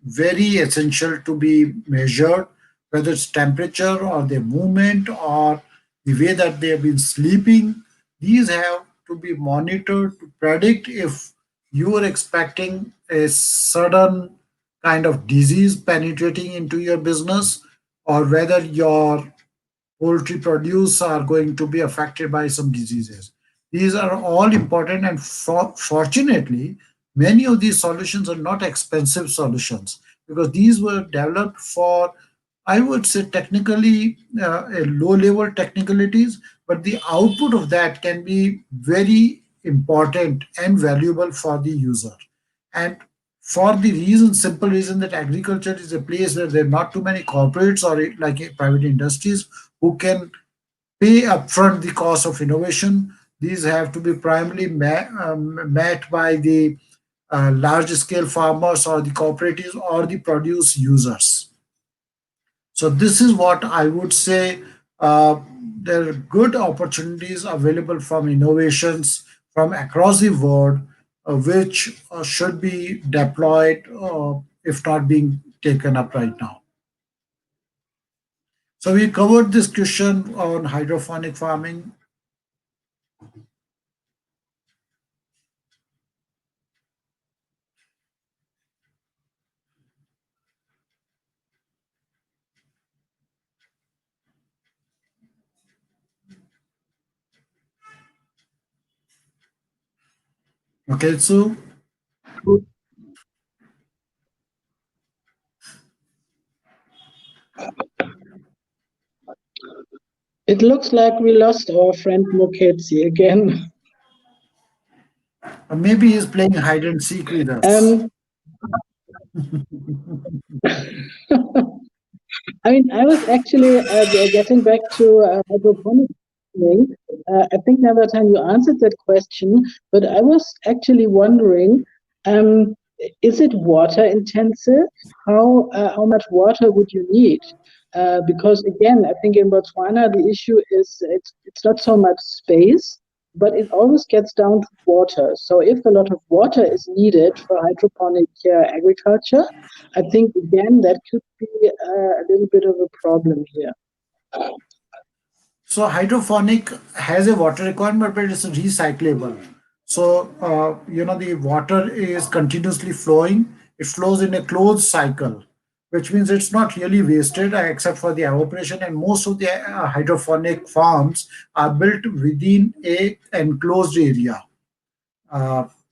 very essential to be measured, whether it's temperature or their movement or the way that they have been sleeping. These have to be monitored to predict if you are expecting a sudden kind of disease penetrating into your business, or whether your poultry produce are going to be affected by some diseases. These are all important, and fortunately, many of these solutions are not expensive solutions because these were developed for, I would say, technically a low level technicalities, but the output of that can be very important and valuable for the user. And for the reason, simple reason that agriculture is a place where there are not too many corporates or like private industries who can pay upfront the cost of innovation. These have to be primarily met by the large scale farmers or the cooperatives or the produce users. So this is what I would say. There are good opportunities available from innovations from across the world, which should be deployed, if not being taken up right now. So we covered this question on hydroponic farming. Okay, so It looks like we lost our friend Mukherjee again. maybe he's playing hide and seek with us. Um, I mean, I was actually getting back to hydroponics. I think another time you answered that question, but I was actually wondering, um, is it water intensive? How much water would you need? Because again, I think in Botswana the issue is it's not so much space, but it always gets down to water. So if a lot of water is needed for hydroponic agriculture, I think again that could be a little bit of a problem here. So hydroponic has a water requirement, but it's recyclable. So the water is continuously flowing. It flows in a closed cycle, which means it's not really wasted except for the evaporation. And most of the hydroponic farms are built within a enclosed area.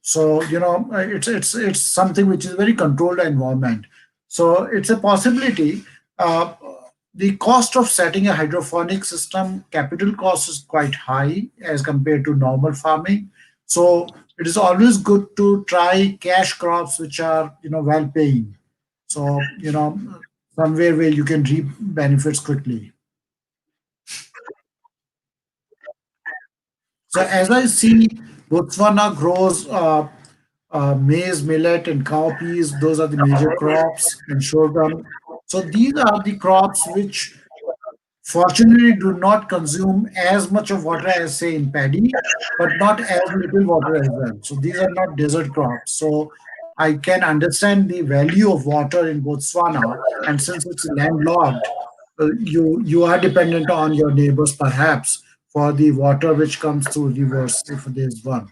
So it's something which is very controlled environment. So it's a possibility. Uh, the cost of setting a hydroponic system, capital cost is quite high as compared to normal farming. So it is always good to try cash crops which are well paying. So somewhere where you can reap benefits quickly. So as I see, Botswana grows maize, millet, and cowpeas. Those are the major crops, and sorghum. So these are the crops which fortunately do not consume as much of water as say in paddy, but not as little water as well. So these are not desert crops. So I can understand the value of water in Botswana, and since it's landlocked, you are dependent on your neighbors perhaps for the water which comes through rivers if there's one.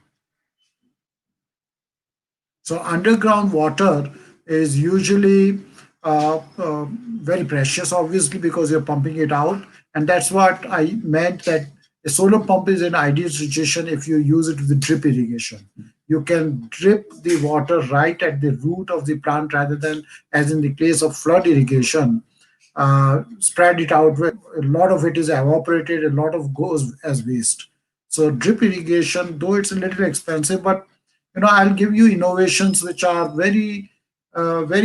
So underground water is usually very precious, obviously, because you're pumping it out. And that's what I meant that a solar pump is an ideal situation if you use it with drip irrigation. You can drip the water right at the root of the plant rather than, as in the case of flood irrigation, spread it out. A lot of it is evaporated, a lot of goes as waste. So drip irrigation, though it's a little expensive, but I'll give you innovations which are very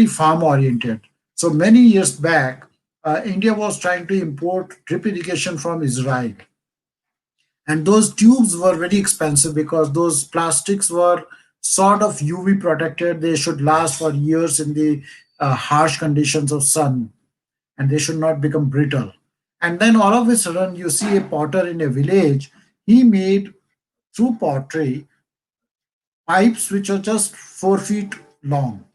farm oriented. So many years back, India was trying to import drip irrigation from Israel, and those tubes were very expensive because those plastics were sort of UV protected. They should last for years in the harsh conditions of sun, and they should not become brittle. And then all of a sudden, you see a potter in a village. He made through pottery pipes which are just 4 feet long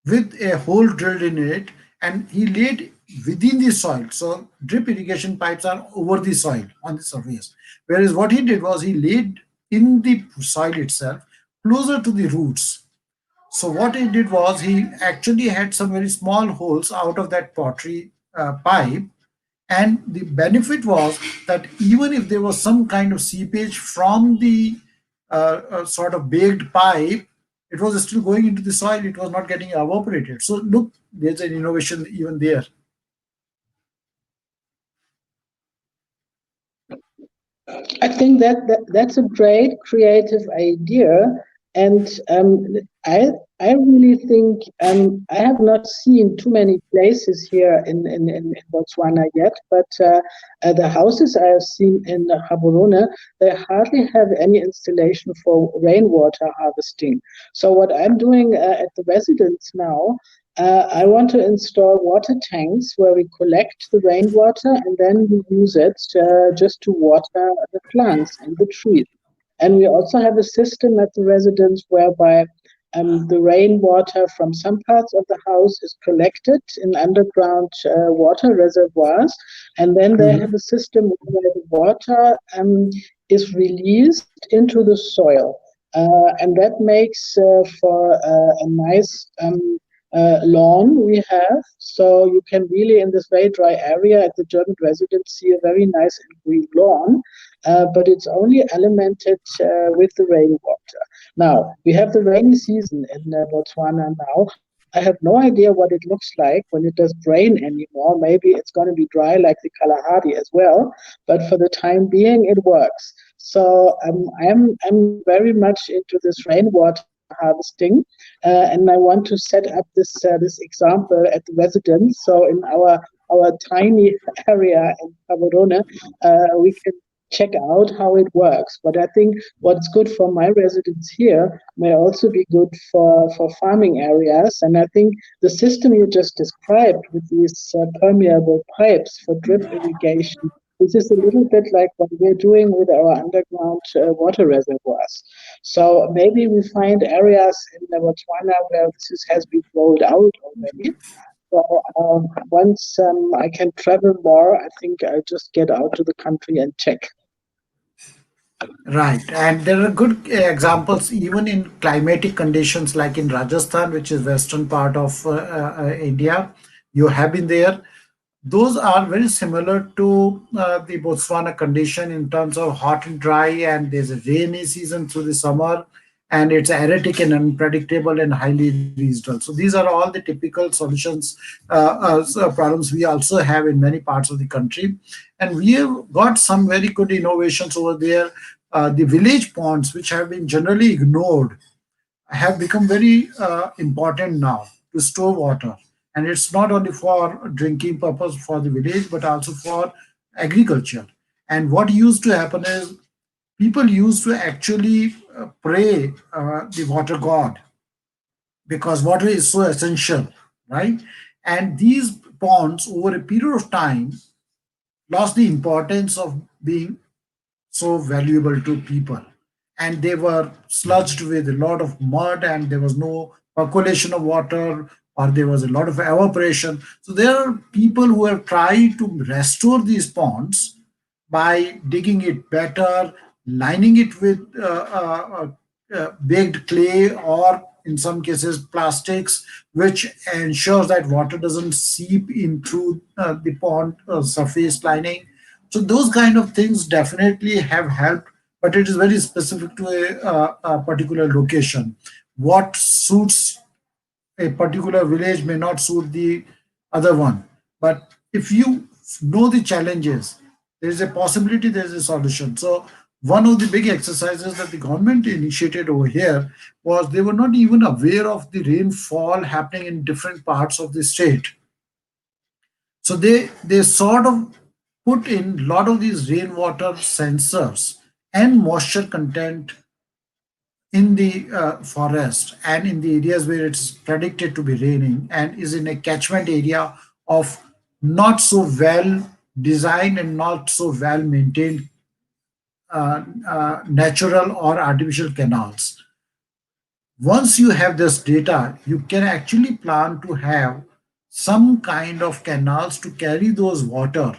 with a hole drilled in it, and he laid within the soil. So drip irrigation pipes are over the soil on the surface. Whereas what he did was he laid in the soil itself, closer to the roots. So what he did was he actually had some very small holes out of that pottery pipe, and the benefit was that even if there was some kind of seepage from the sort of baked pipe, it was still going into the soil. It was not getting evaporated. So look, there's an innovation even there. I think that's a great creative idea, and I really think I have not seen too many places here in Botswana yet, but the houses I have seen in Gaborone, they hardly have any installation for rainwater harvesting. So what I'm doing at the residence now, I want to install water tanks where we collect the rainwater and then we use it just to water the plants and the trees. And we also have a system at the residence whereby the rainwater from some parts of the house is collected in underground water reservoirs, and then they have Mhm. a system where the water is released into the soil. And that makes for a nice lawn we have. So you can really, in this very dry area at the German residence, see a very nice and green lawn, but it's only alimented with the rainwater. Now, we have the rainy season in Botswana now. I have no idea what it looks like when it doesn't rain anymore. Maybe it's going to be dry like the Kalahari as well, but for the time being, it works. So I'm very much into this rainwater harvesting, and I want to set up this example at the residence. So in our tiny area in Gaborone, we can check out how it works. But I think what's good for my residents here may also be good for farming areas. And I think the system you just described with these permeable pipes for drip irrigation, this is a little bit like what we're doing with our underground water reservoirs. So maybe we find areas in Botswana where has been rolled out already. So once I can travel more, I think I'll just get out to the country and check. Right, and there are good examples even in climatic conditions like in Rajasthan, which is western part of India. You have been there. Those are very similar to the Botswana condition in terms of hot and dry, and there's a rainy season through the summer, and it's erratic and unpredictable and highly regional. So these are all the typical solutions, problems we also have in many parts of the country, and we have got some very good innovations over there. The village ponds, which have been generally ignored, have become very important now to store water, and it's not only for drinking purpose for the village but also for agriculture. And what used to happen is people used to actually pray the water god, because water is so essential, right? And these ponds, over a period of time, lost the importance of being so valuable to people. And they were sludged with a lot of mud, and there was no percolation of water, or there was a lot of evaporation. So there are people who have tried to restore these ponds by digging it better, lining it with baked clay, or in some cases plastics, which ensures that water doesn't seep in through the pond surface lining. So those kind of things definitely have helped, but it is very specific to a particular location. What suits a particular village may not suit the other one. But if you know the challenges, there is a possibility, there is a solution. So one of the big exercises that the government initiated over here was they were not even aware of the rainfall happening in different parts of the state. So they sort of put in a lot of these rainwater sensors and moisture content in the forest and in the areas where it's predicted to be raining and is in a catchment area of not so well designed and not so well maintained natural or artificial canals. Once you have this data, you can actually plan to have some kind of canals to carry those water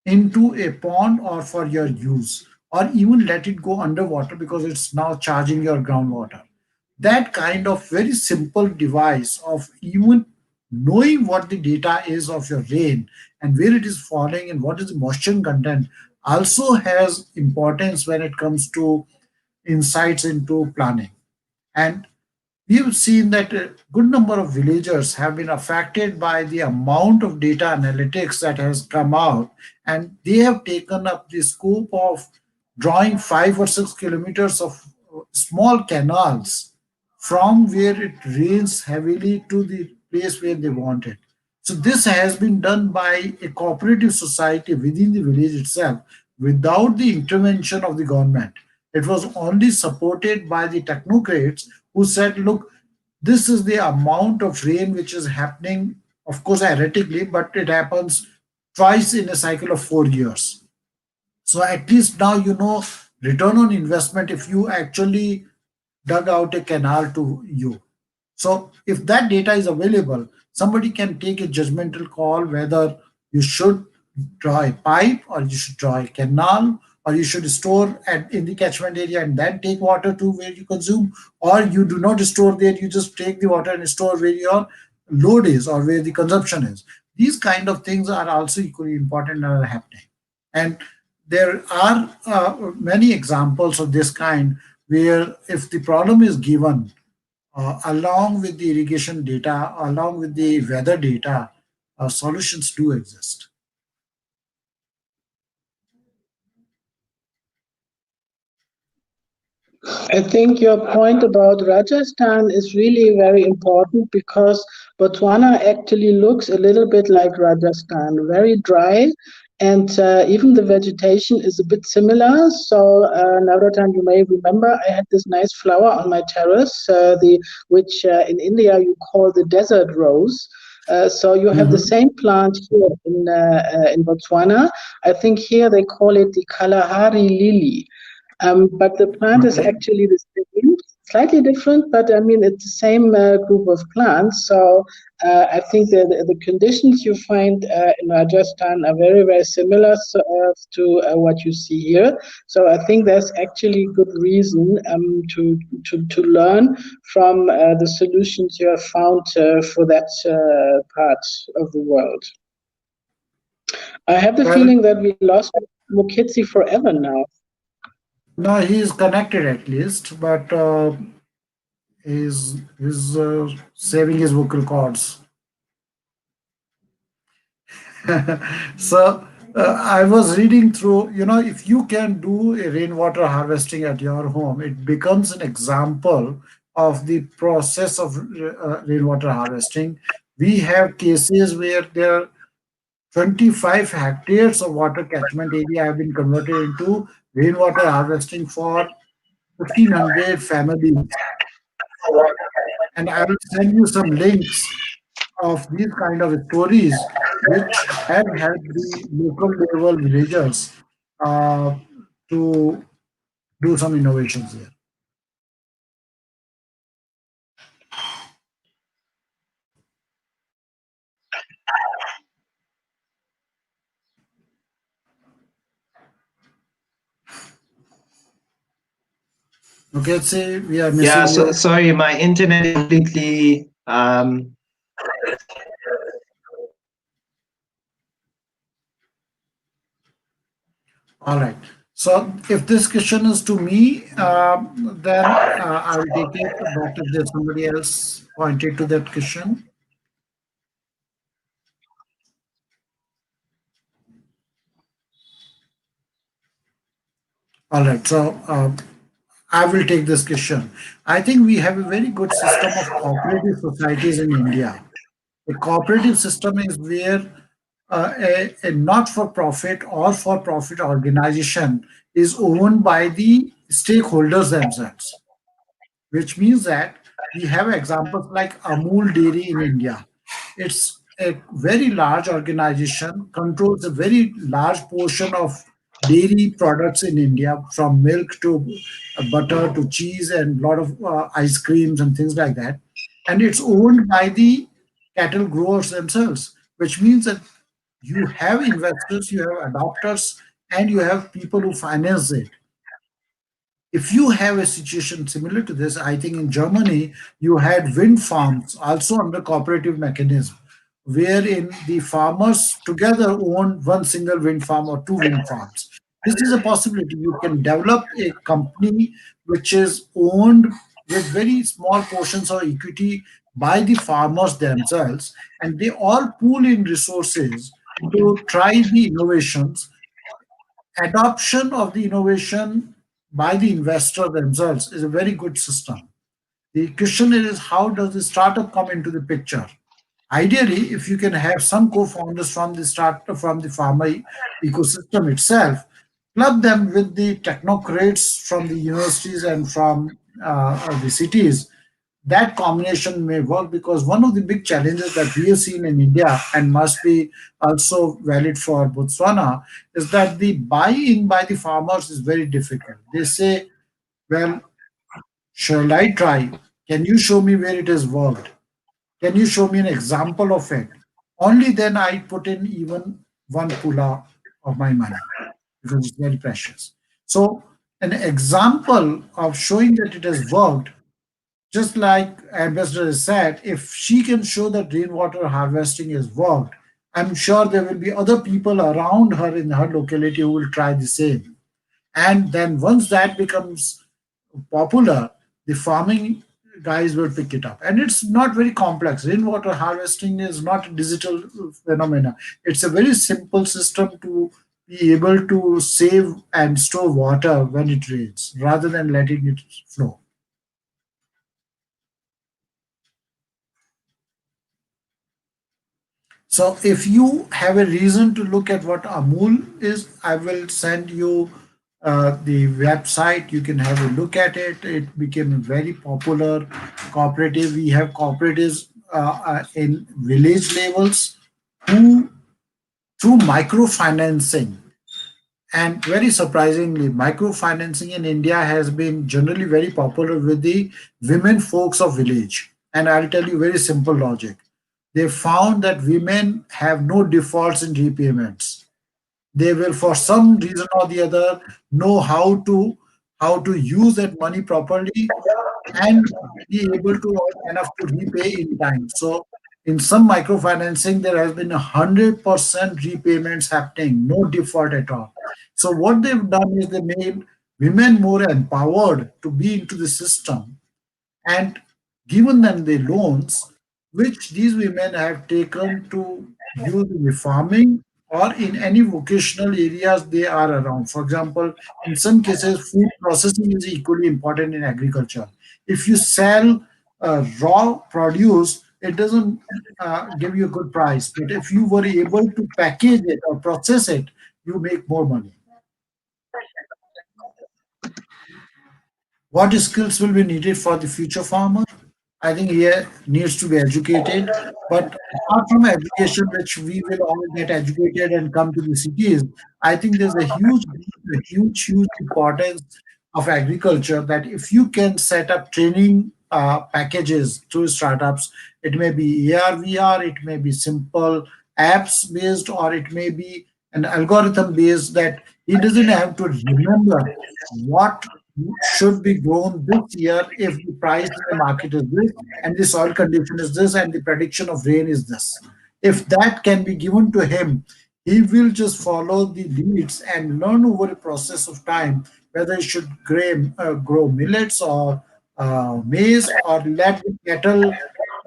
into a pond or for your use, or even let it go underwater because it's now charging your groundwater. That kind of very simple device of even knowing what the data is of your rain and where it is falling and what is the moisture content also has importance when it comes to insights into planning. And we've seen that a good number of villagers have been affected by the amount of data analytics that has come out, and they have taken up the scope of drawing 5 or 6 kilometers of small canals from where it rains heavily to the place where they want it. So this has been done by a cooperative society within the village itself without the intervention of the government. It was only supported by the technocrats who said, look, this is the amount of rain which is happening, of course, erratically, but it happens twice in a cycle of 4 years. So at least now you know return on investment if you actually dug out a canal to you. So if that data is available, somebody can take a judgmental call whether you should draw a pipe or you should draw a canal or you should store in the catchment area and then take water to where you consume, or you do not store there, you just take the water and store where your load is or where the consumption is. These kind of things are also equally important and are happening. And there are many examples of this kind where if the problem is given along with the irrigation data, along with the weather data, solutions do exist. I think your point about Rajasthan is really very important because Botswana actually looks a little bit like Rajasthan, very dry, and even the vegetation is a bit similar. So, Navratan, you may remember I had this nice flower on my terrace, the which in India you call the desert rose. So you have the Mhm. same plant here in Botswana. I think here they call it the Kalahari lily. But the plant is Okay. actually the same, slightly different, but I mean, it's the same group of plants. So I think that the conditions you find in Rajasthan are very, very similar to what you see here. So I think there's actually good reason to learn from the solutions you have found for that part of the world. I have the Well, feeling that we lost Mukitsi forever now. no, he is connected at least, but he's saving his vocal cords. So I was reading through, if you can do a rainwater harvesting at your home, it becomes an example of the process of rainwater harvesting. We have cases where there 25 hectares of water catchment area have been converted into rainwater harvesting for 1,500 families. And I will send you some links of these kind of stories which have helped the local level villagers uh, to do some innovations here. Okay, say we are Yeah, missing so you. sorry, my internet is completely All right. So if this question is to me, then I will take it. But if there's somebody else pointed to that question, all right. So I will take this question. I think we have a very good system of cooperative societies in India. A cooperative system is where a not-for-profit or for-profit organization is owned by the stakeholders themselves, which means that we have examples like Amul Dairy in India. It's a very large organization, controls a very large portion of dairy products in India, from milk to butter to cheese and a lot of ice creams and things like that. And it's owned by the cattle growers themselves, which means that you have investors, you have adopters, and you have people who finance it. If you have a situation similar to this, I think in Germany you had wind farms also under cooperative mechanism, wherein the farmers together own one single wind farm or two wind farms. This is a possibility. You can develop a company which is owned with very small portions of equity by the farmers themselves, and they all pool in resources to try the innovations. Adoption of the innovation by the investor themselves is a very good system. The question is, how does the startup come into the picture? Ideally, if you can have some co-founders from the startup, from the pharma ecosystem itself, club them with the technocrats from the universities and from the cities, that combination may work, because one of the big challenges that we have seen in India and must be also valid for Botswana is that the buy-in by the farmers is very difficult. They say, well, shall I try? Can you show me where it has worked? Can you show me an example of it? Only then I put in even one pula of my money, because it's very precious. So, an example of showing that it has worked, just like Ambassador has said, if she can show that rainwater harvesting has worked, I'm sure there will be other people around her in her locality who will try the same. And then once that becomes popular, the farming guys will pick it up. And it's not very complex. Rainwater harvesting is not a digital phenomena. It's a very simple system to be able to save and store water when it rains rather than letting it flow. So if you have a reason to look at what Amul is, I will send you the website. You can have a look at it. It became a very popular cooperative. We have cooperatives in village levels who, through microfinancing, and very surprisingly, microfinancing in India has been generally very popular with the women folks of village. And I'll tell you very simple logic. They found that women have no defaults in repayments. They will, for some reason or the other, know how to use that money properly and be able to earn enough to repay in time. So in some microfinancing, there has been 100% repayments happening, no default at all. So what they've done is they made women more empowered to be into the system and given them the loans, which these women have taken to use in the farming or in any vocational areas they are around. For example, in some cases, food processing is equally important in agriculture. If you sell raw produce, it doesn't give you a good price. But if you were able to package it or process it, you make more money. What skills will be needed for the future farmer? I think he needs to be educated. But apart from education, which we will all get educated and come to the cities, I think there's a huge importance of agriculture that if you can set up training packages through startups, it may be AR, VR, it may be simple apps based, or it may be an algorithm based that he doesn't have to remember what should be grown this year if the price in the market is this and the soil condition is this and the prediction of rain is this. If that can be given to him, he will just follow the leads and learn over a process of time whether he should grow millets or maize, or let the cattle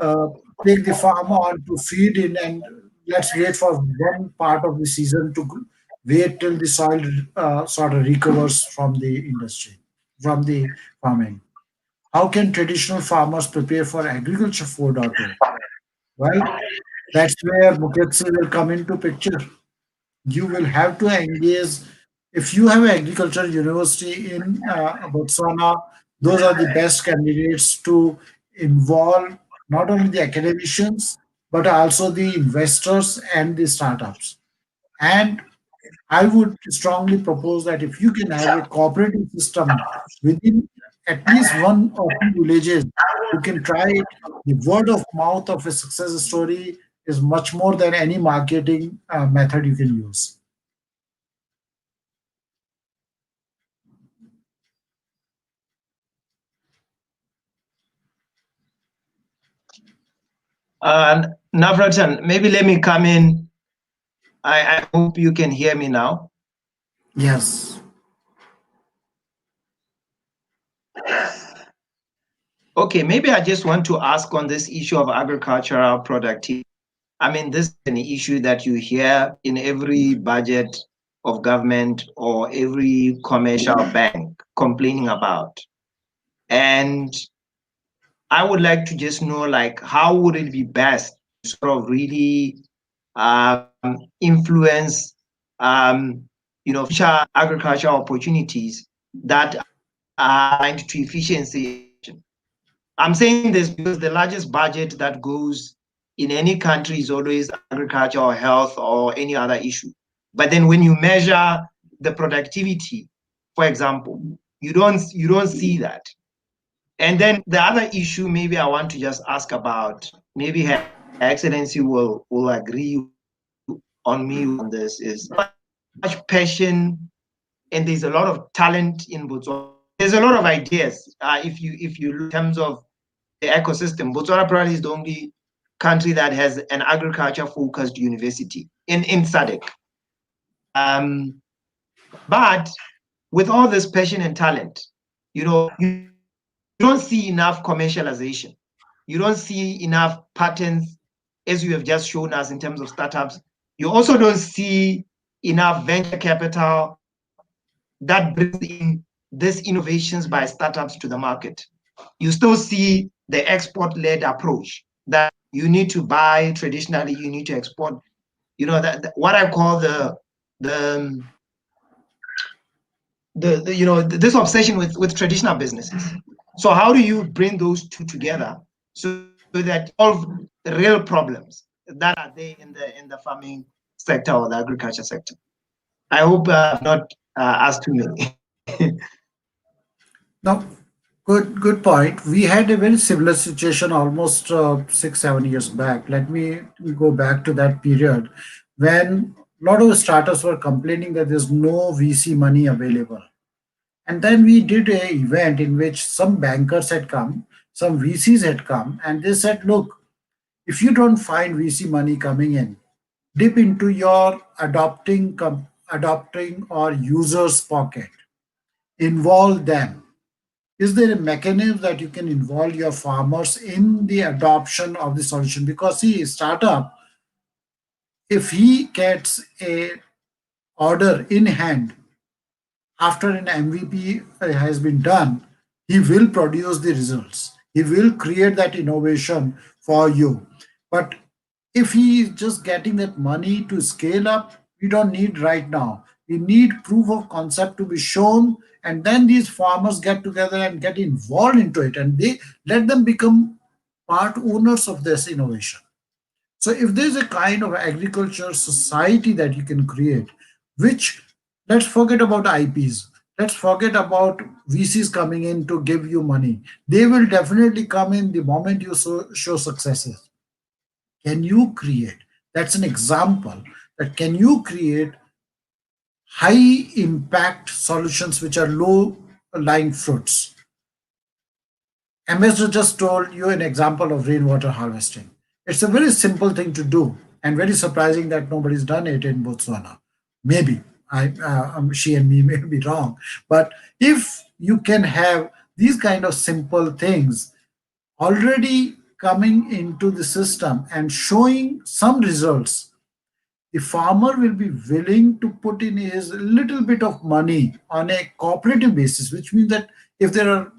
uh, take the farm on to feed in, and let's wait for one part of the season to wait till the soil sort of recovers from the industry, from the farming. How can traditional farmers prepare for agriculture 4.0? Well, that's where Mukherjee will come into picture. You will have to engage. If you have an agriculture university in Botswana, those are the best candidates to involve not only the academicians but also the investors and the startups. And I would strongly propose that if you can have a cooperative system within at least one or two villages who can try it, the word of mouth of a success story is much more than any marketing method you can use. Navratan, maybe let me come in. I hope you can hear me now. Yes. Okay, maybe I just want to ask on this issue of agricultural productivity. I mean, this is an issue that you hear in every budget of government or every commercial bank complaining about. And I would like to just know, like, how would it be best to sort of really influence, future agricultural opportunities that are aligned to efficiency and innovation. I'm saying this because the largest budget that goes in any country is always agriculture or health or any other issue. But then when you measure the productivity, for example, you don't see that. And then the other issue maybe I want to just ask about, maybe Her Excellency will agree on me on this, is much passion and there's a lot of talent in Botswana. There's a lot of ideas. If you look in terms of the ecosystem, Botswana probably is the only country that has an agriculture focused university in SADC. But with all this passion and talent, you don't see enough commercialization. You don't see enough patterns, as you have just shown us in terms of startups. You also don't see enough venture capital that brings in these innovations by startups to the market. You still see the export-led approach that you need to buy traditionally, you need to export. That what I call the this obsession with traditional businesses. So how do you bring those two together so that solve the real problems that are there in the farming sector or the agriculture sector? I hope I've not asked too many. Now, good point. We had a very similar situation almost 6 7 years back. Let me go back to that period when a lot of startups were complaining that there's no VC money available. And then we did a event in which some bankers had come, some VCs had come, and they said, look, if you don't find VC money coming in, dip into your adopting or users pocket, involve them. Is there a mechanism that you can involve your farmers in the adoption of the solution? Because see, startup, if he gets a order in hand after an MVP has been done, he will produce the results. He will create that innovation for you. But if he is just getting that money to scale up, we don't need right now. We need proof of concept to be shown, and then these farmers get together and get involved into it, and they let them become part owners of this innovation. So if there's a kind of agriculture society that you can create, which, let's forget about IPs, let's forget about VCs coming in to give you money. They will definitely come in the moment you show successes. Can you create? That's an example that can you create high impact solutions which are low lying fruits. Ambassador just told you an example of rainwater harvesting. It's a very simple thing to do and very surprising that nobody's done it in Botswana. Maybe she and me may be wrong, but if you can have these kind of simple things already coming into the system and showing some results, the farmer will be willing to put in his little bit of money on a cooperative basis, which means that if there are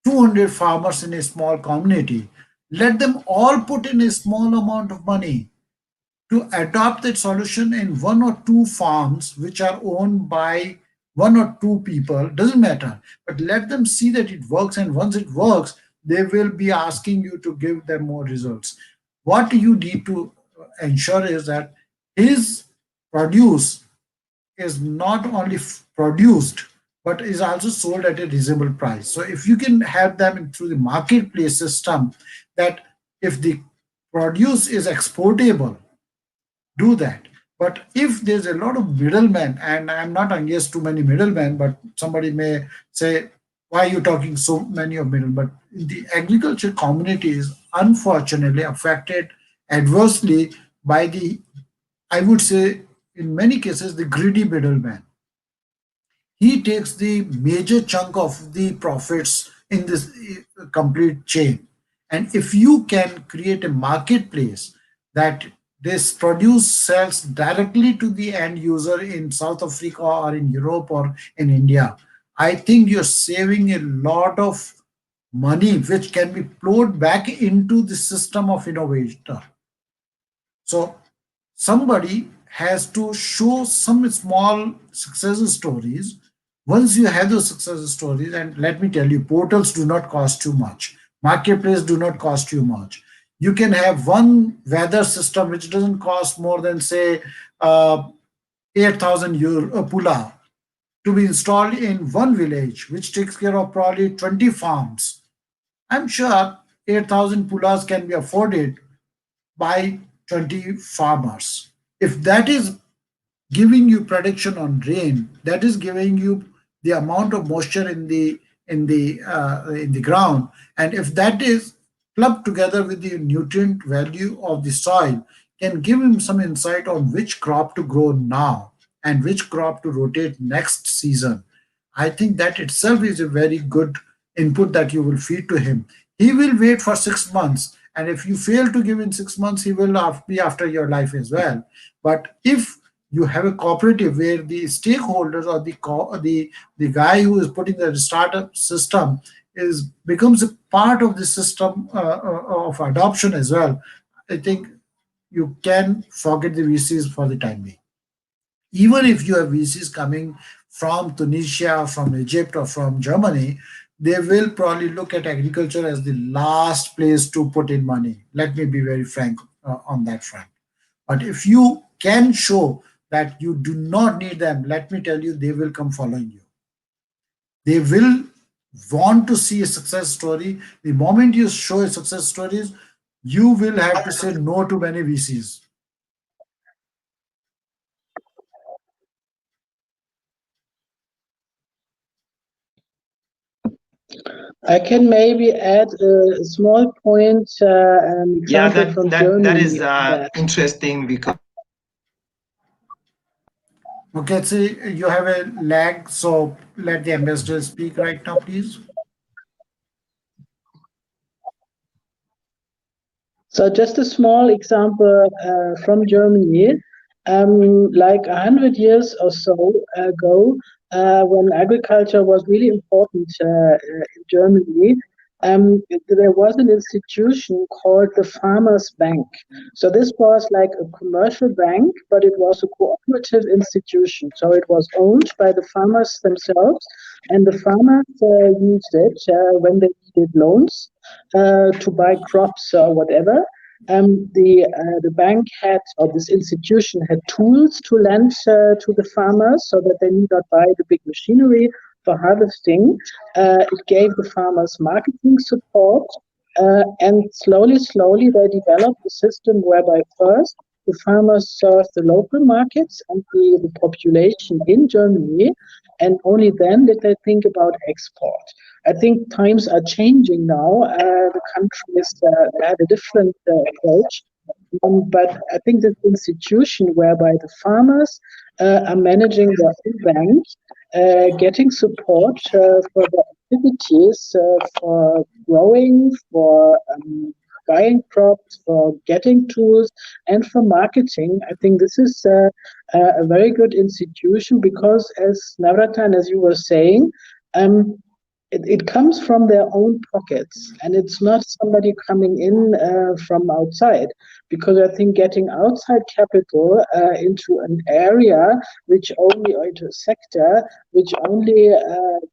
200 farmers in a small community, let them all put in a small amount of money to adopt that solution in one or two farms which are owned by one or two people, doesn't matter, but let them see that it works, and once it works, they will be asking you to give them more results. What you need to ensure is that his produce is not only produced but is also sold at a reasonable price. So if you can have them through the marketplace system, that if the produce is exportable, do that. But if there's a lot of middlemen, and I'm not against too many middlemen, but somebody may say, why are you talking so many of middle? But the agriculture community is unfortunately affected adversely by the, I would say, in many cases, the greedy middleman. He takes the major chunk of the profits in this complete chain. And if you can create a marketplace that this produce sells directly to the end user in South Africa or in Europe or in India, I think you're saving a lot of money which can be flowed back into the system of innovator. So somebody has to show some small success stories. Once you have those success stories, and let me tell you, portals do not cost too much, marketplace do not cost you much. You can have one weather system which doesn't cost more than, say, 8,000 euro pula, to be installed in one village which takes care of probably 20 farms. I'm sure 8,000 pulas can be afforded by 20 farmers. If that is giving you prediction on rain, that is giving you the amount of moisture in the ground, and if that is clubbed together with the nutrient value of the soil, can give him some insight on which crop to grow now and which crop to rotate next season. I think that itself is a very good input that you will feed to him. He will wait for 6 months, and if you fail to give in 6 months, he will be after your life as well. But if you have a cooperative where the stakeholders or the guy who is putting the startup system is becomes a part of the system of adoption as well, I think you can forget the VCs for the time being. Even if you have VCs coming from Tunisia, from Egypt, or from Germany, they will probably look at agriculture as the last place to put in money. Let me be very frank on that front. But if you can show that you do not need them, let me tell you, they will come following you. They will want to see a success story. The moment you show a success stories, you will have to say no to many VCs. I can maybe add a small point, an Yeah, example from that Germany is on that. interesting because Okay, see, you have a lag, so let the ambassador speak right now, please. So just a small example from Germany. Like 100 years or so ago, when agriculture was really important in Germany, there was an institution called the Farmers Bank. So this was like a commercial bank, but it was a cooperative institution. So it was owned by the farmers themselves, and the farmers used it when they needed loans to buy crops or whatever. The bank had, or this institution had tools to lend to the farmers so that they need not buy the big machinery for harvesting. It gave the farmers marketing support, and slowly they developed a system whereby first the farmers serve the local markets and the population in Germany, and only then did they think about export. I think times are changing now. The countries had a different approach. But I think this institution whereby the farmers are managing their own bank, getting support for their activities, for growing, for buying crops, for getting tools, and for marketing. I think this is a very good institution because, as Navratan, as you were saying, um, it comes from their own pockets and it's not somebody coming in from outside, because I think getting outside capital into an area which only, or into a sector which only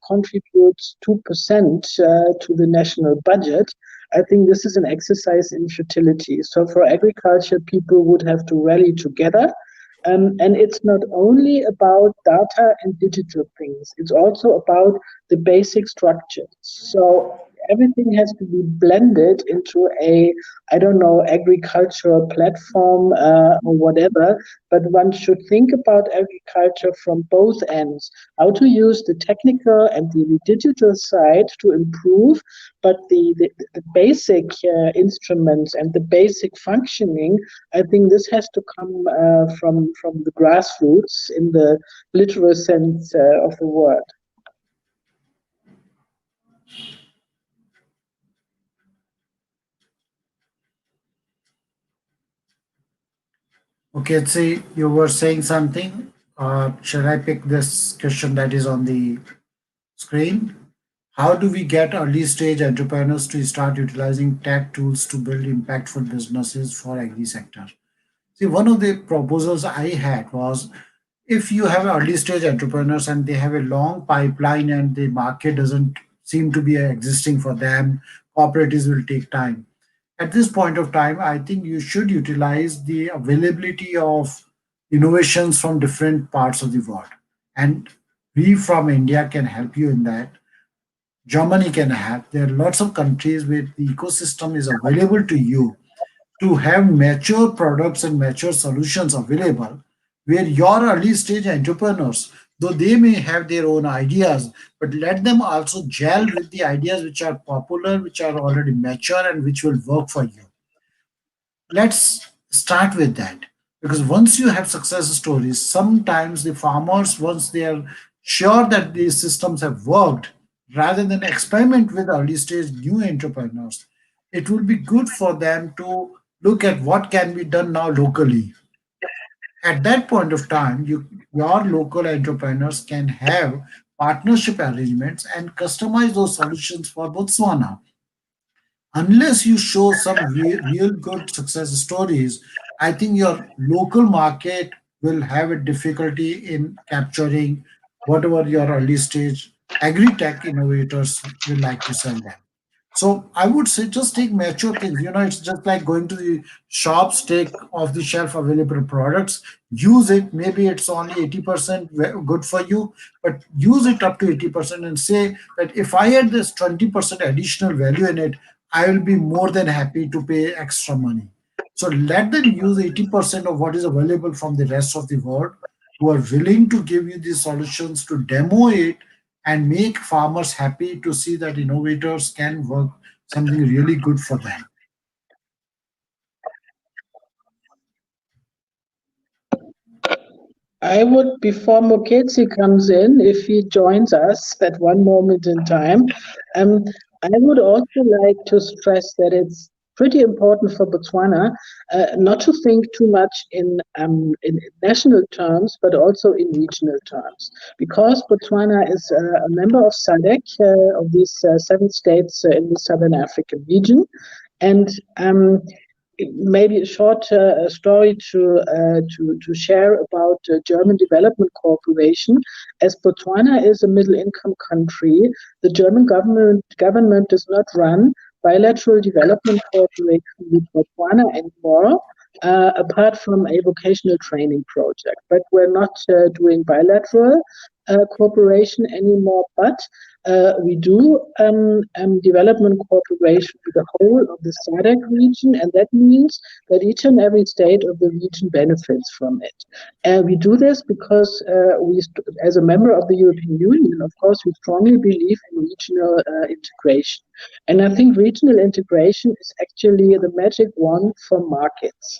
contributes 2% to the national budget, I think this is an exercise in futility. So for agriculture, people would have to rally together. And it's not only about data and digital things, it's also about the basic structures. So everything has to be blended into a, I don't know, agricultural platform or whatever, but one should think about agriculture from both ends, how to use the technical and the digital side to improve, but the basic instruments and the basic functioning, I think this has to come from the grassroots in the literal sense of the word. Okay, see, you were saying something. Shall I pick this question that is on the screen? How do we get early stage entrepreneurs to start utilizing tech tools to build impactful businesses for agri sector? See, one of the proposals I had was, if you have early stage entrepreneurs and they have a long pipeline and the market doesn't seem to be existing for them, cooperatives will take time. At this point of time, I think you should utilize the availability of innovations from different parts of the world. And we from India can help you in that. Germany can help. There are lots of countries where the ecosystem is available to you to have mature products and mature solutions available, where your early stage entrepreneurs, though they may have their own ideas, but let them also gel with the ideas which are popular, which are already mature, and which will work for you. Let's start with that, because once you have success stories, sometimes the farmers, once they are sure that these systems have worked, rather than experiment with early stage new entrepreneurs, it will be good for them to look at what can be done now locally. At that point of time, your local entrepreneurs can have partnership arrangements and customize those solutions for Botswana. Unless you show some real good success stories, I think your local market will have a difficulty in capturing whatever your early stage agri-tech innovators will like to sell them. So I would say just take mature things. It's just like going to the shops, take off the shelf available products, use it. Maybe it's only 80% good for you, but use it up to 80% and say that if I had this 20% additional value in it, I will be more than happy to pay extra money. So let them use 80% of what is available from the rest of the world, who are willing to give you these solutions, to demo it and make farmers happy to see that innovators can work something really good for them. I would, before Moketsi comes in, if he joins us at one moment in time, um, I would also like to stress that it's pretty important for Botswana, not to think too much in national terms, but also in regional terms, because Botswana is a member of SADC, of these 7 states in the Southern African region, and maybe a short story to share about German Development Corporation. As Botswana is a middle-income country, the German government does not run bilateral development cooperation with Botswana anymore, apart from a vocational training project. But we're not doing bilateral cooperation anymore, but we do development cooperation with the whole of the SADC region, and that means that each and every state of the region benefits from it. And we do this because as a member of the European Union, of course, we strongly believe in regional integration. And I think regional integration is actually the magic wand for markets,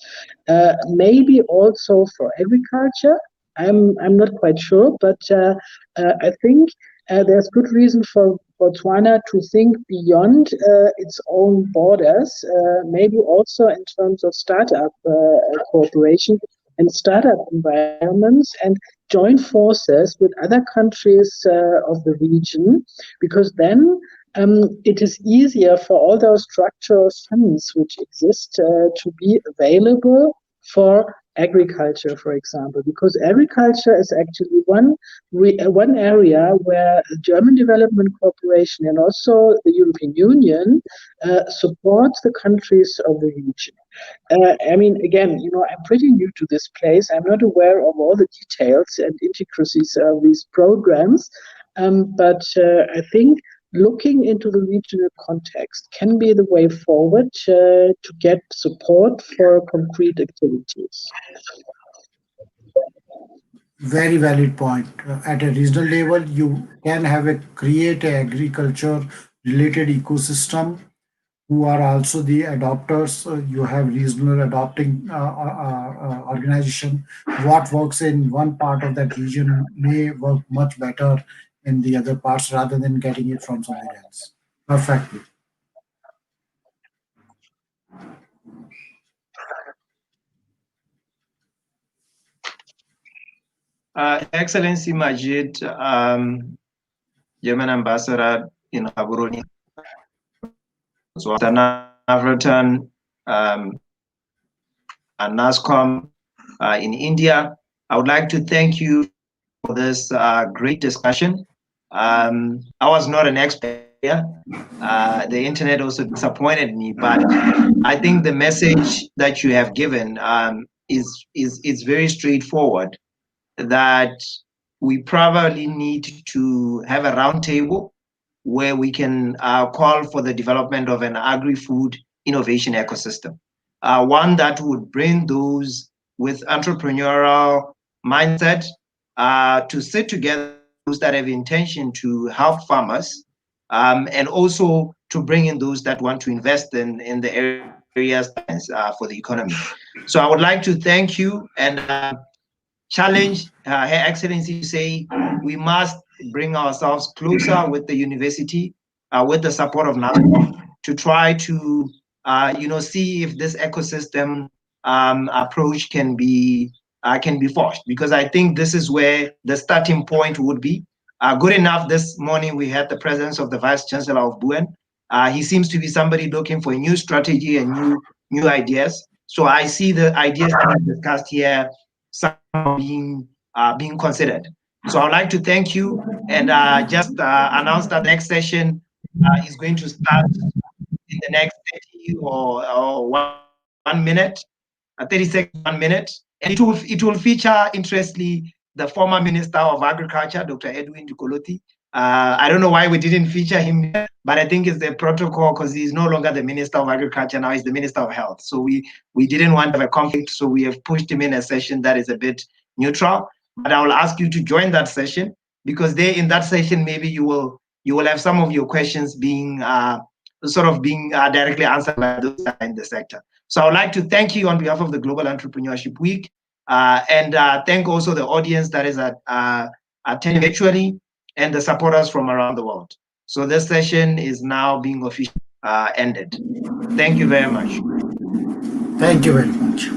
maybe also for agriculture. I'm not quite sure, but I think there's good reason for Botswana to think beyond its own borders, maybe also in terms of startup cooperation and startup environments, and join forces with other countries of the region, because then it is easier for all those structural funds which exist to be available for agriculture, for example, because agriculture is actually one area where German Development Corporation and also the European Union supports the countries of the region. I mean, again, I'm pretty new to this place. I'm not aware of all the details and intricacies of these programs, but I think looking into the regional context can be the way forward to get support for concrete activities. Very valid point. At a regional level, you can create a agriculture related ecosystem who are also the adopters. You have regional adopting organization. What works in one part of that region may work much better in the other parts rather than getting it from somewhere else. Perfectly. Excellency Majid, German ambassador in Gaborone, Navratan, and NASCOM in India. I would like to thank you for this great discussion. I was not an expert here. The internet also disappointed me, but I think the message that you have given is very straightforward, that we probably need to have a roundtable where we can call for the development of an agri-food innovation ecosystem, one that would bring those with entrepreneurial mindset to sit together, those that have intention to help farmers, and also to bring in those that want to invest in the areas for the economy. So I would like to thank you and challenge Her Excellency to say we must bring ourselves closer with the university, with the support of NASCOM, to try to see if this ecosystem approach can be forged, because I think this is where the starting point would be. Good enough, this morning we had the presence of the Vice Chancellor of BUEN. He seems to be somebody looking for a new strategy and new ideas. So I see the ideas that we discussed here, some being considered. So I'd like to thank you and just announce that the next session is going to start in the next 30 or 1 minute, 30 seconds, 1 minute. And it will feature, interestingly, the former Minister of Agriculture, Dr. Edwin Dukoloti. I don't know why we didn't feature him, but I think it's the protocol because he's no longer the Minister of Agriculture, now he's the Minister of Health. So we didn't want to have a conflict, so we have pushed him in a session that is a bit neutral. But I will ask you to join that session, because there in that session, maybe you will have some of your questions being directly answered by those in the sector. So I would like to thank you on behalf of the Global Entrepreneurship Week, and thank also the audience that is attending virtually and the supporters from around the world. So this session is now being official. ended. Thank you very much. Thank you very much.